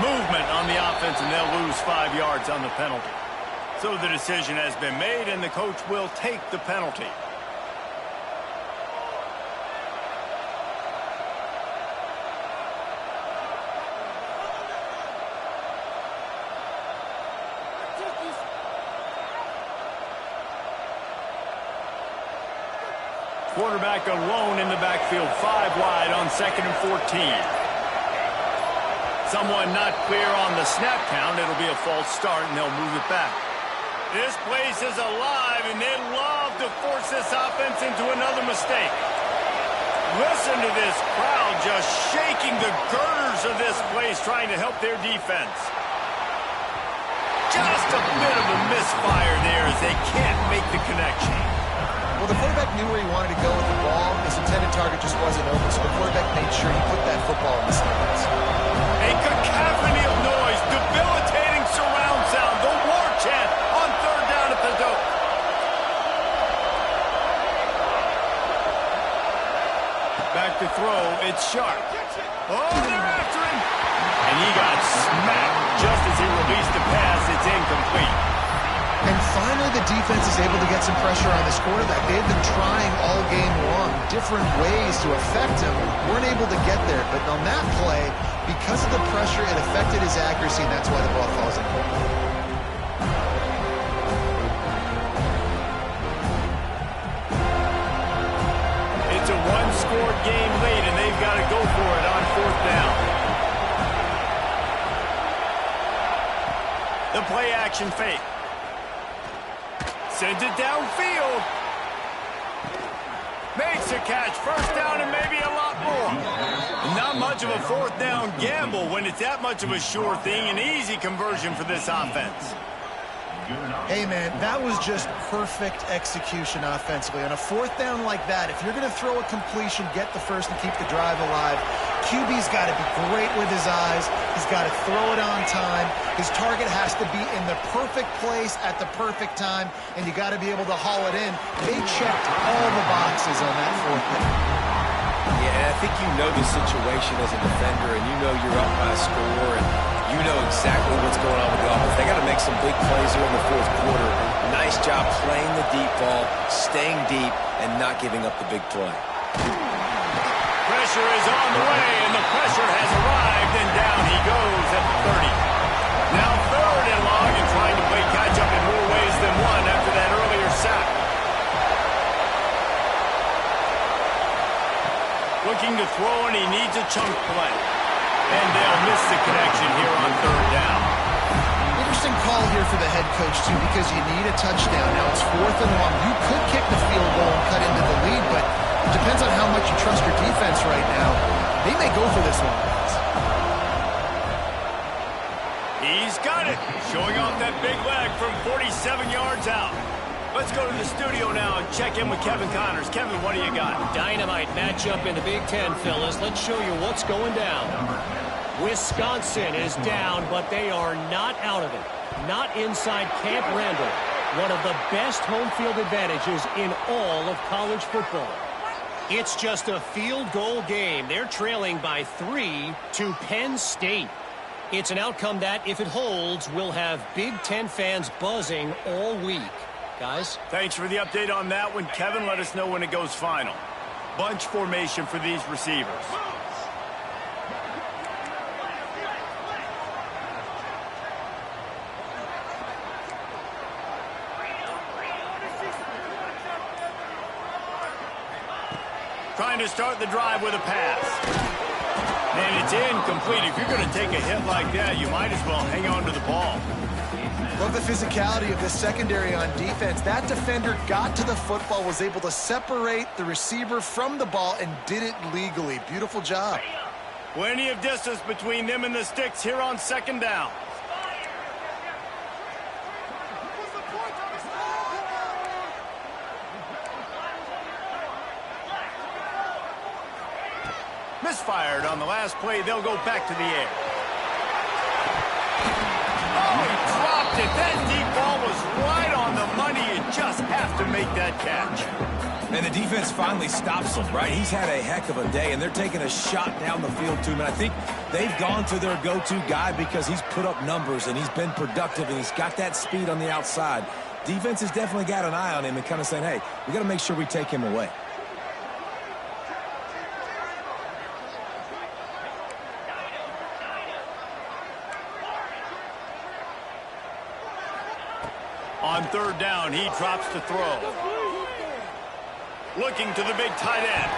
Movement on the offense, and they'll lose 5 yards on the penalty. So the decision has been made, and the coach will take the penalty. Quarterback alone in the backfield, 5 wide on 2nd and 14. Someone not clear on the snap count. It'll be a false start, and they'll move it back. This place is alive, and they'd love to force this offense into another mistake. Listen to this crowd just shaking the girders of this place, trying to help their defense. Just a bit of a misfire there as they can't make the connection. Well, the quarterback knew where he wanted to go with the ball. His intended target just wasn't open, so the quarterback made sure he put that football in the stands. A cacophony of noise, debilitating surround sound, the war chant on 3rd down at the dope. Back to throw, it's Sharp. Oh, they're after him! And he got smacked just as he released the pass. It's incomplete. And finally, the defense is able to get some pressure on this quarterback. They've been trying all game long, different ways to affect him. Weren't able to get there, but on that play, because of the pressure, it affected his accuracy, and that's why the ball falls in. It's a one-score game late, and they've got to go for it on 4th down. The play-action fake. Sends it downfield. Makes a catch. 1st down and maybe a lot more. Not much of a 4th down gamble when it's that much of a sure thing. An easy conversion for this offense. Hey, man, that was just perfect execution offensively. On a 4th down like that, if you're going to throw a completion, get the first and keep the drive alive, QB's got to be great with his eyes. He's got to throw it on time. His target has to be in the perfect place at the perfect time, and you got to be able to haul it in. They checked all the boxes on that 4th down. Yeah, and I think you know the situation as a defender, and you know you're up by a score, and you know exactly what's going on with the offense. They got to make some big plays here in the 4th quarter. Nice job playing the deep ball, staying deep, and not giving up the big play. Pressure is on the way, and the pressure has arrived, and down he goes at the 30. Now 3rd and long, and trying to play catch-up in more ways than one after that earlier sack. Looking to throw, and he needs a chunk play. And they'll miss the connection here on 3rd down. Interesting call here for the head coach, too, because you need a touchdown. Now it's 4th and long. You could kick the field goal and cut into the lead, but it depends on how much you trust your defense right now. They may go for this one, guys. He's got it. Showing off that big leg from 47 yards out. Let's go to the studio now and check in with Kevin Connors. Kevin, what do you got? Dynamite matchup in the Big Ten, fellas. Let's show you what's going down. Wisconsin is down, but they are not out of it. Not inside Camp Randall. One of the best home field advantages in all of college football. It's just a field goal game. They're trailing by 3 to Penn State. It's an outcome that, if it holds, will have Big Ten fans buzzing all week. Guys? Thanks for the update on that one, Kevin. Let us know when it goes final. Bunch formation for these receivers. Trying to start the drive with a pass. And it's incomplete. If you're going to take a hit like that, you might as well hang on to the ball. Love the physicality of this secondary on defense. That defender got to the football, was able to separate the receiver from the ball, and did it legally. Beautiful job. Plenty of distance between them and the sticks here on second down. Misfired on the last play. They'll go back to the air. Oh, he dropped it. That deep ball was right on the money. You just have to make that catch. And the defense finally stops him, right? He's had a heck of a day, and they're taking a shot down the field to him. And I think they've gone to their go-to guy because he's put up numbers, and he's been productive, and he's got that speed on the outside. Defense has definitely got an eye on him and kind of saying, hey, we got to make sure we take him away. On third down, he drops to throw. Looking to the big tight end.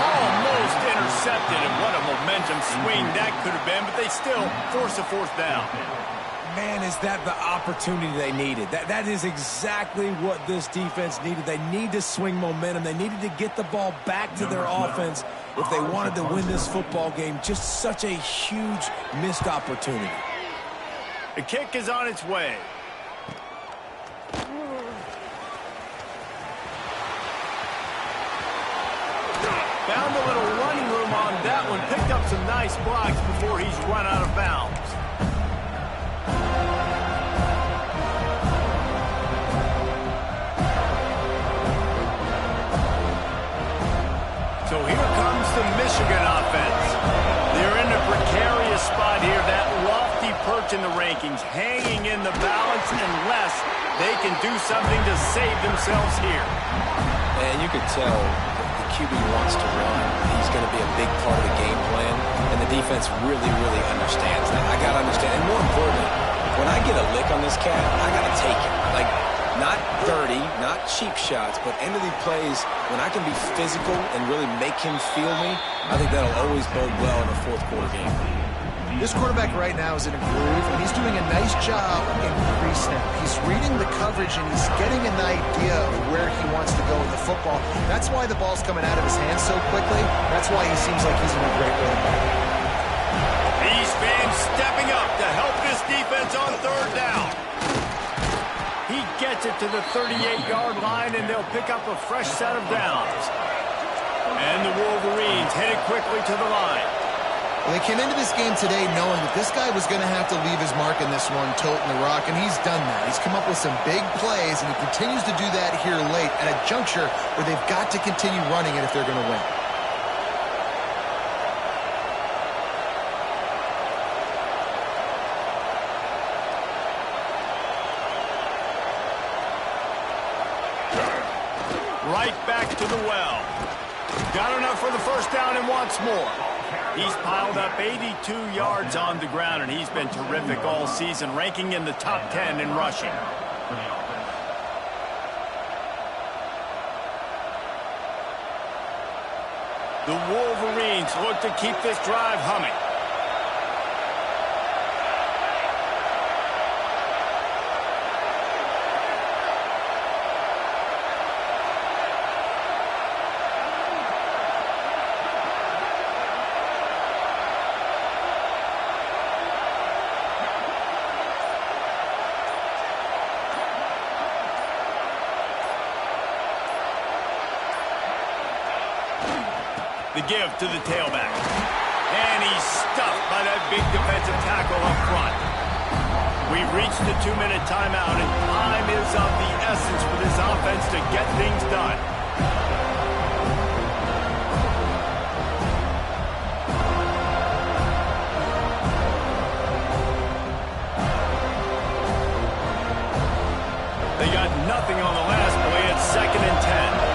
Almost intercepted, and what a momentum swing that could have been, but they still force a fourth down. Man, is that the opportunity they needed. That is exactly what this defense needed. They need to swing momentum. They needed to get the ball back to their offense if they wanted to win this football game. Just such a huge missed opportunity. The kick is on its way. Found a little running room on that one. Picked up some nice blocks before he's run out of bounds. So here comes the Michigan offense. They're in a precarious spot here. That lofty perch in the rankings, hanging in the balance unless they can do something to save themselves here. And you could tell the QB wants to run. He's going to be a big part of the game plan, and the defense really, really understands that. I got to understand, and more importantly, when I get a lick on this cat, I got to take it. Like, not dirty, not cheap shots, but end of the plays, when I can be physical and really make him feel me, I think that'll always bode well in a fourth quarter game. This quarterback right now is in a groove, and he's doing a nice job in pre-snap. He's reading the coverage, and he's getting an idea of where he wants to go with the football. That's why the ball's coming out of his hands so quickly. That's why he seems like he's in a great rhythm. These fans stepping up to help this defense on third down. He gets it to the 38-yard line, and they'll pick up a fresh set of downs. And the Wolverines headed quickly to the line. Well, they came into this game today knowing that this guy was going to have to leave his mark in this one, toting the rock, and he's done that. He's come up with some big plays, and he continues to do that here late at a juncture where they've got to continue running it if they're going to win. Right back to the well. Got enough for the first down and wants more. He's piled up 82 yards on the ground, and he's been terrific all season, ranking in the top 10 in rushing. The Wolverines look to keep this drive humming. The give to the tailback. And he's stuffed by that big defensive tackle up front. We've reached the 2-minute timeout, and time is of the essence for this offense to get things done. They got nothing on the last play. It's 2nd and 10.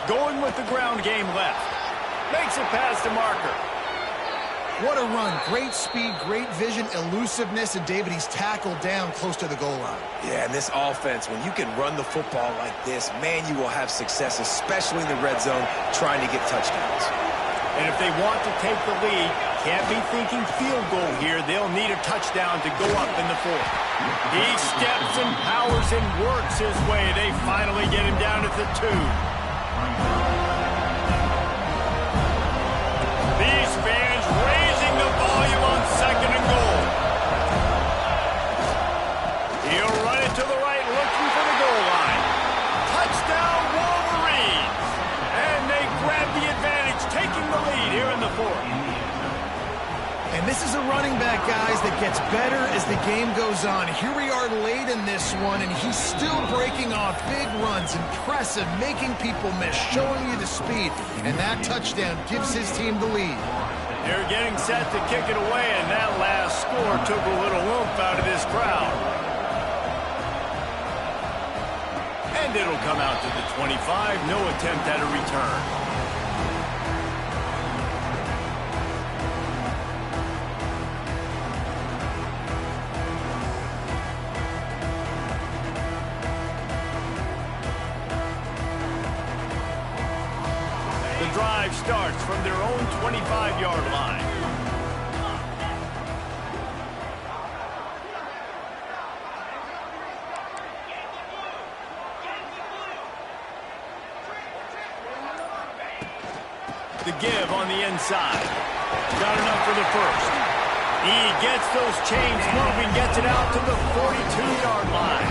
Going with the ground game left. Makes it past the marker. What a run. Great speed, great vision, elusiveness, and David, he's tackled down close to the goal line. Yeah, and this offense, when you can run the football like this, man, you will have success, especially in the red zone, trying to get touchdowns. And if they want to take the lead, can't be thinking field goal here. They'll need a touchdown to go up in the 4th. He steps and powers and works his way. They finally get him down at the 2. These fans raising the volume on 2nd and goal. He'll run it to the right, looking for the goal line. Touchdown, Wolverines! And they grab the advantage, taking the lead here in the 4th. And this is a running back, guys, that gets better as the game goes on. Here we are late in this one, and he's still breaking off big runs. Impressive, making people miss, showing you the speed. And that touchdown gives his team the lead. They're getting set to kick it away, and that last score took a little oomph out of this crowd. And it'll come out to the 25. No attempt at a return. The drive starts from their own 25-yard line. The give on the inside. Got enough for the 1st. He gets those chains moving, gets it out to the 42-yard line.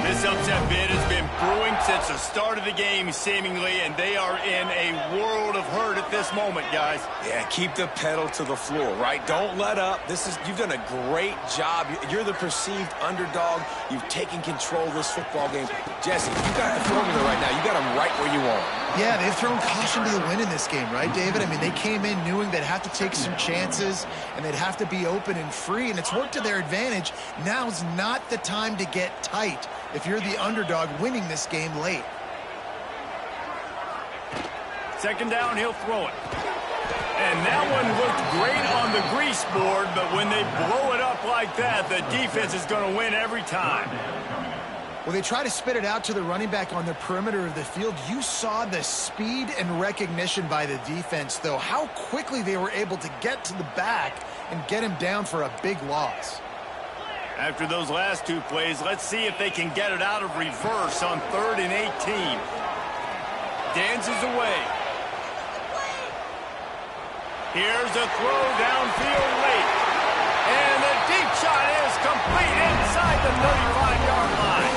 This upset bid has been brewing since the start of the game, seemingly, and they are in a world of hurt at this moment, guys. Yeah, keep the pedal to the floor, right? Don't let up. You've done a great job. You're the perceived underdog. You've taken control of this football game. Jesse, you got the formula right now. You got them right where you want them. Yeah, they've thrown caution to the wind in this game, right, David? I mean, they came in knowing they'd have to take some chances, and they'd have to be open and free, and it's worked to their advantage. Now's not the time to get tight if you're the underdog winning this game late. 2nd down, he'll throw it. And that one looked great on the grease board, but when they blow it up like that, the defense is going to win every time. Well, they try to spit it out to the running back on the perimeter of the field. You saw the speed and recognition by the defense, though, how quickly they were able to get to the back and get him down for a big loss. After those last 2 plays, let's see if they can get it out of reverse on 3rd and 18. Dances away. Here's a throw downfield late. And the deep shot is complete inside the 35-yard line.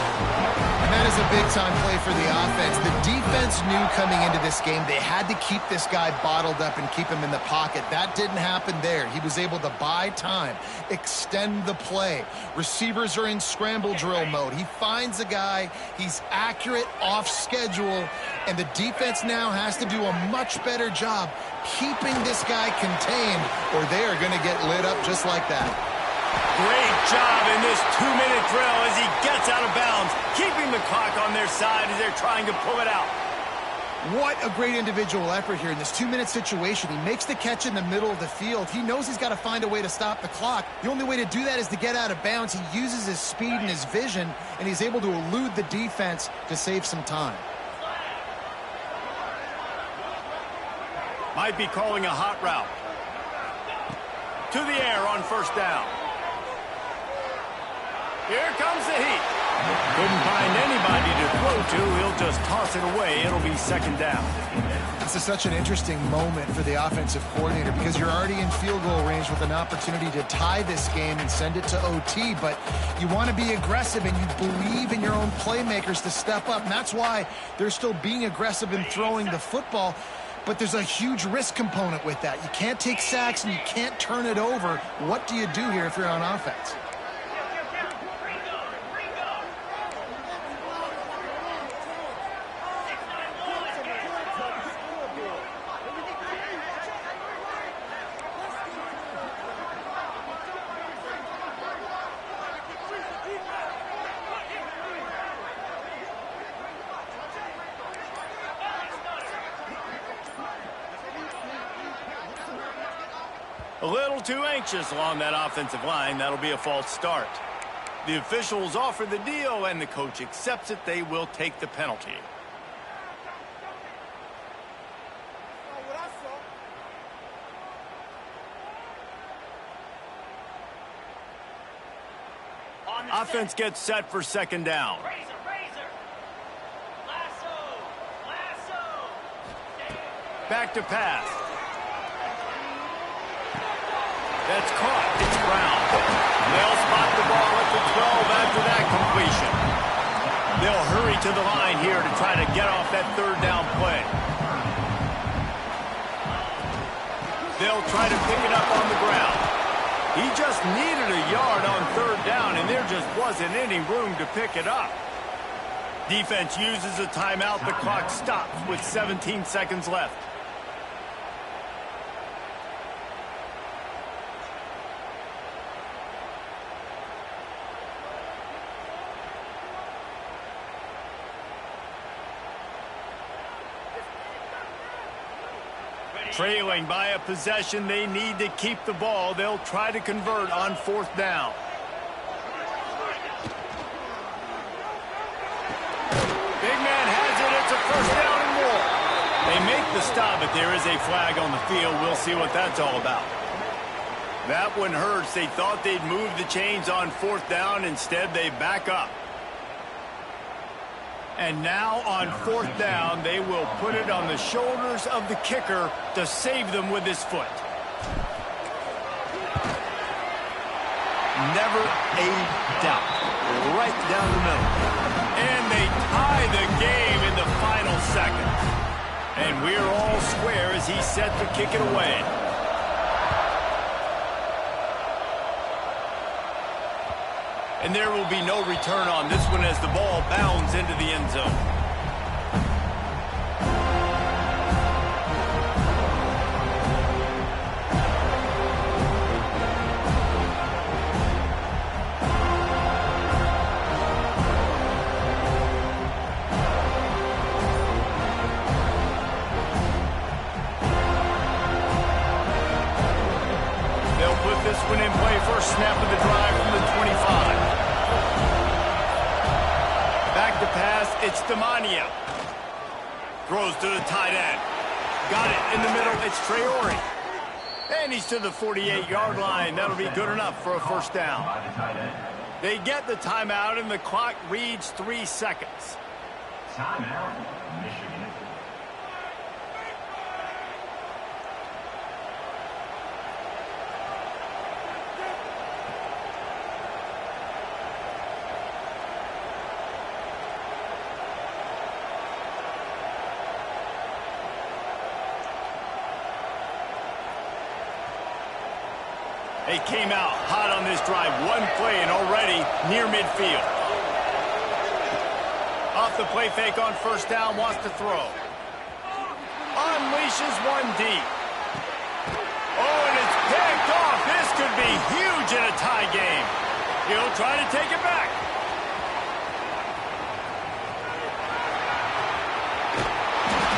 And that is a big-time play for the offense. The defense knew coming into this game they had to keep this guy bottled up and keep him in the pocket. That didn't happen there. He was able to buy time, extend the play. Receivers are in scramble drill mode. He finds a guy. He's accurate, off schedule, and the defense now has to do a much better job keeping this guy contained, or they are going to get lit up just like that. Great job in this 2-minute drill as he gets out of bounds, keeping the clock on their side as they're trying to pull it out. What a great individual effort here in this 2-minute situation. He makes the catch in the middle of the field. He knows he's got to find a way to stop the clock. The only way to do that is to get out of bounds. He uses his speed and his vision, and he's able to elude the defense to save some time. Might be calling a hot route. To the air on 1st down. Here comes the heat. Couldn't find anybody to throw to. He'll just toss it away. It'll be second down. This is such an interesting moment for the offensive coordinator because you're already in field goal range with an opportunity to tie this game and send it to OT, but you want to be aggressive and you believe in your own playmakers to step up, and that's why they're still being aggressive in throwing the football, but there's a huge risk component with that. You can't take sacks and you can't turn it over. What do you do here if you're on offense? A little too anxious along that offensive line. That'll be a false start. The officials offer the deal, and the coach accepts it. They will take the penalty. Offense gets set for second down. Back to pass. That's caught. It's Brown. They'll spot the ball at the 12 after that completion. They'll hurry to the line here to try to get off that third down play. They'll try to pick it up on the ground. He just needed a yard on third down, and there just wasn't any room to pick it up. Defense uses a timeout. The clock stops with 17 seconds left. Trailing by a possession, they need to keep the ball. They'll try to convert on fourth down. Big man has it. It's a first down and more. They make the stop, but there is a flag on the field. We'll see what that's all about. That one hurts. They thought they'd move the chains on fourth down. Instead, they back up. And now on fourth down, they will put it on the shoulders of the kicker to save them with his foot. Never a doubt. Right down the middle. And they tie the game in the final seconds. And we're all square as he's set to kick it away. And there will be no return on this one as the ball bounds into the end zone. They'll put this one in play first snap of the drive from the 25. Back to pass, it's Demania. Throws to the tight end. Got it in the middle, it's Traore. And he's to the 48-yard line. That'll be good enough for a first down. They get the timeout, and the clock reads 3 seconds. Timeout, Michigan. They came out hot on this drive. One play and already near midfield. Off the play fake on first down, wants to throw. Unleashes one deep. Oh, and it's picked off. This could be huge in a tie game. He'll try to take it back.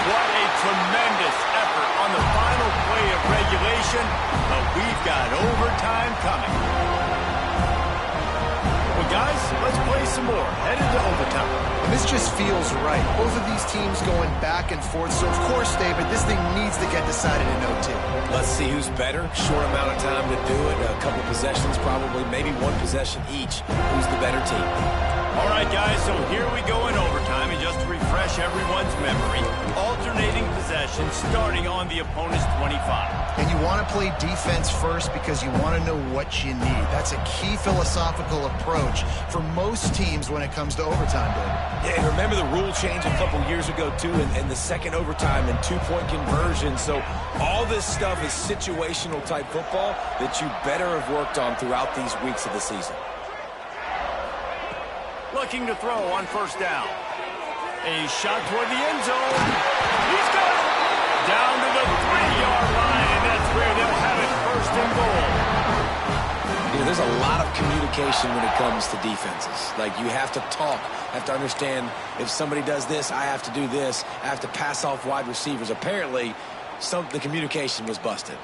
What a tremendous effort on the final play of regulation, but we've got overtime coming. Well, guys, let's play some more. Headed to overtime. And this just feels right. Both of these teams going back and forth, so of course, David, this thing needs to get decided in OT. Let's see who's better. Short amount of time to do it. A couple possessions, probably maybe one possession each. Who's the better team? All right, guys, so here we go in overtime. In just memory, alternating possession starting on the opponent's 25. And you want to play defense first because you want to know what you need. That's a key philosophical approach for most teams when it comes to overtime, David. Yeah, and remember the rule change a couple years ago, too, and the second overtime and two-point conversion. So all this stuff is situational type football that you better have worked on throughout these weeks of the season. Looking to throw on first down. A shot toward the end zone. He's got it. Down to the 3-yard line, and that's where they'll have it, first and goal. You know, there's a lot of communication when it comes to defenses. Like, you have to talk, have to understand if somebody does this, I have to do this. I have to pass off wide receivers. Apparently, the communication was busted.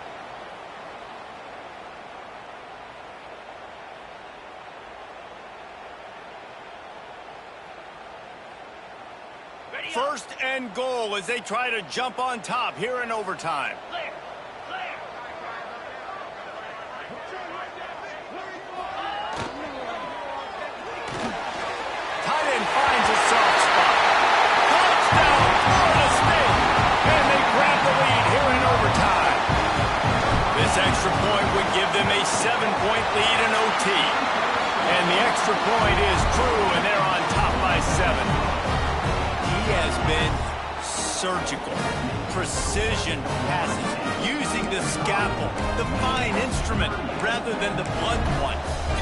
First and goal as they try to jump on top here in overtime. Tight end finds a soft spot. Touchdown, Florida State. And they grab the lead here in overtime. This extra point would give them a 7-point lead in OT. And the extra point is true, and they're on top by 7. He has been surgical, precision passes, using the scalpel, the fine instrument, rather than the blunt one.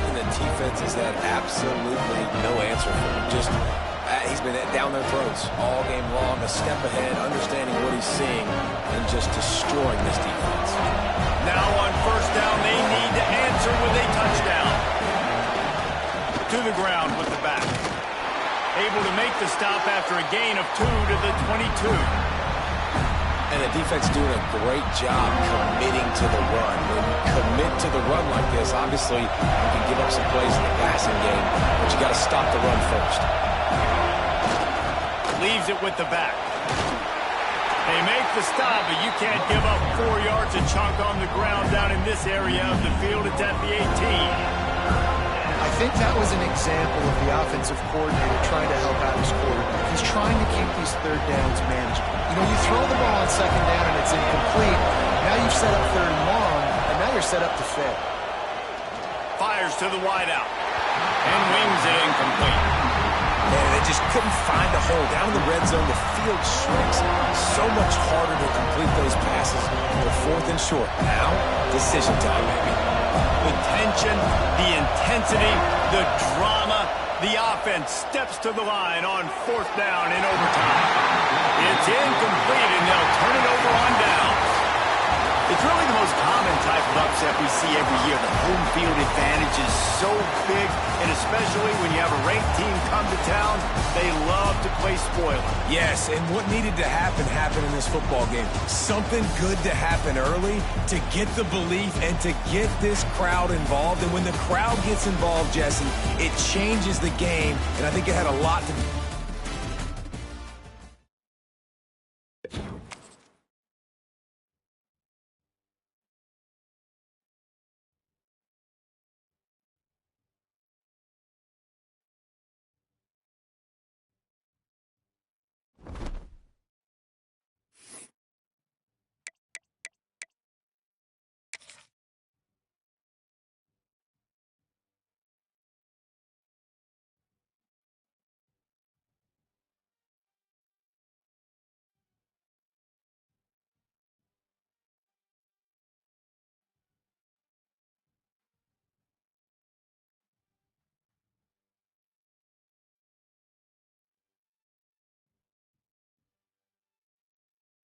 And the defense has had absolutely no answer for him. Just, he's been down their throats all game long, a step ahead, understanding what he's seeing, and just destroying this defense. Now on first down, they need to answer with a touchdown. To the ground with the back. Able to make the stop after a gain of 2 to the 22. And the defense doing a great job committing to the run. When you commit to the run like this, obviously you can give up some plays in the passing game, but you got to stop the run first. Leaves it with the back. They make the stop, but you can't give up 4 yards a chunk on the ground down in this area of the field. It's at the 18. I think that was an example of the offensive coordinator trying to help out his quarterback. He's trying to keep these third downs manageable. You know, you throw the ball on second down and it's incomplete. Now you've set up third and long, and now you're set up to fail. Fires to the wideout. And wings it incomplete. And they just couldn't find a hole. Down in the red zone, the field shrinks. So much harder to complete those passes for fourth and short. Now, decision time, baby. The tension, the intensity, the drama, the offense steps to the line on fourth down in overtime. It's incomplete, and they'll turn it over on down. It's really the most common type of upset we see every year. The home field advantage is so big, and especially when you have a ranked team come to town, they love to play spoiler. Yes, and what needed to happen happened in this football game. Something good to happen early to get the belief and to get this crowd involved. And when the crowd gets involved, Jesse, it changes the game, and I think it had a lot to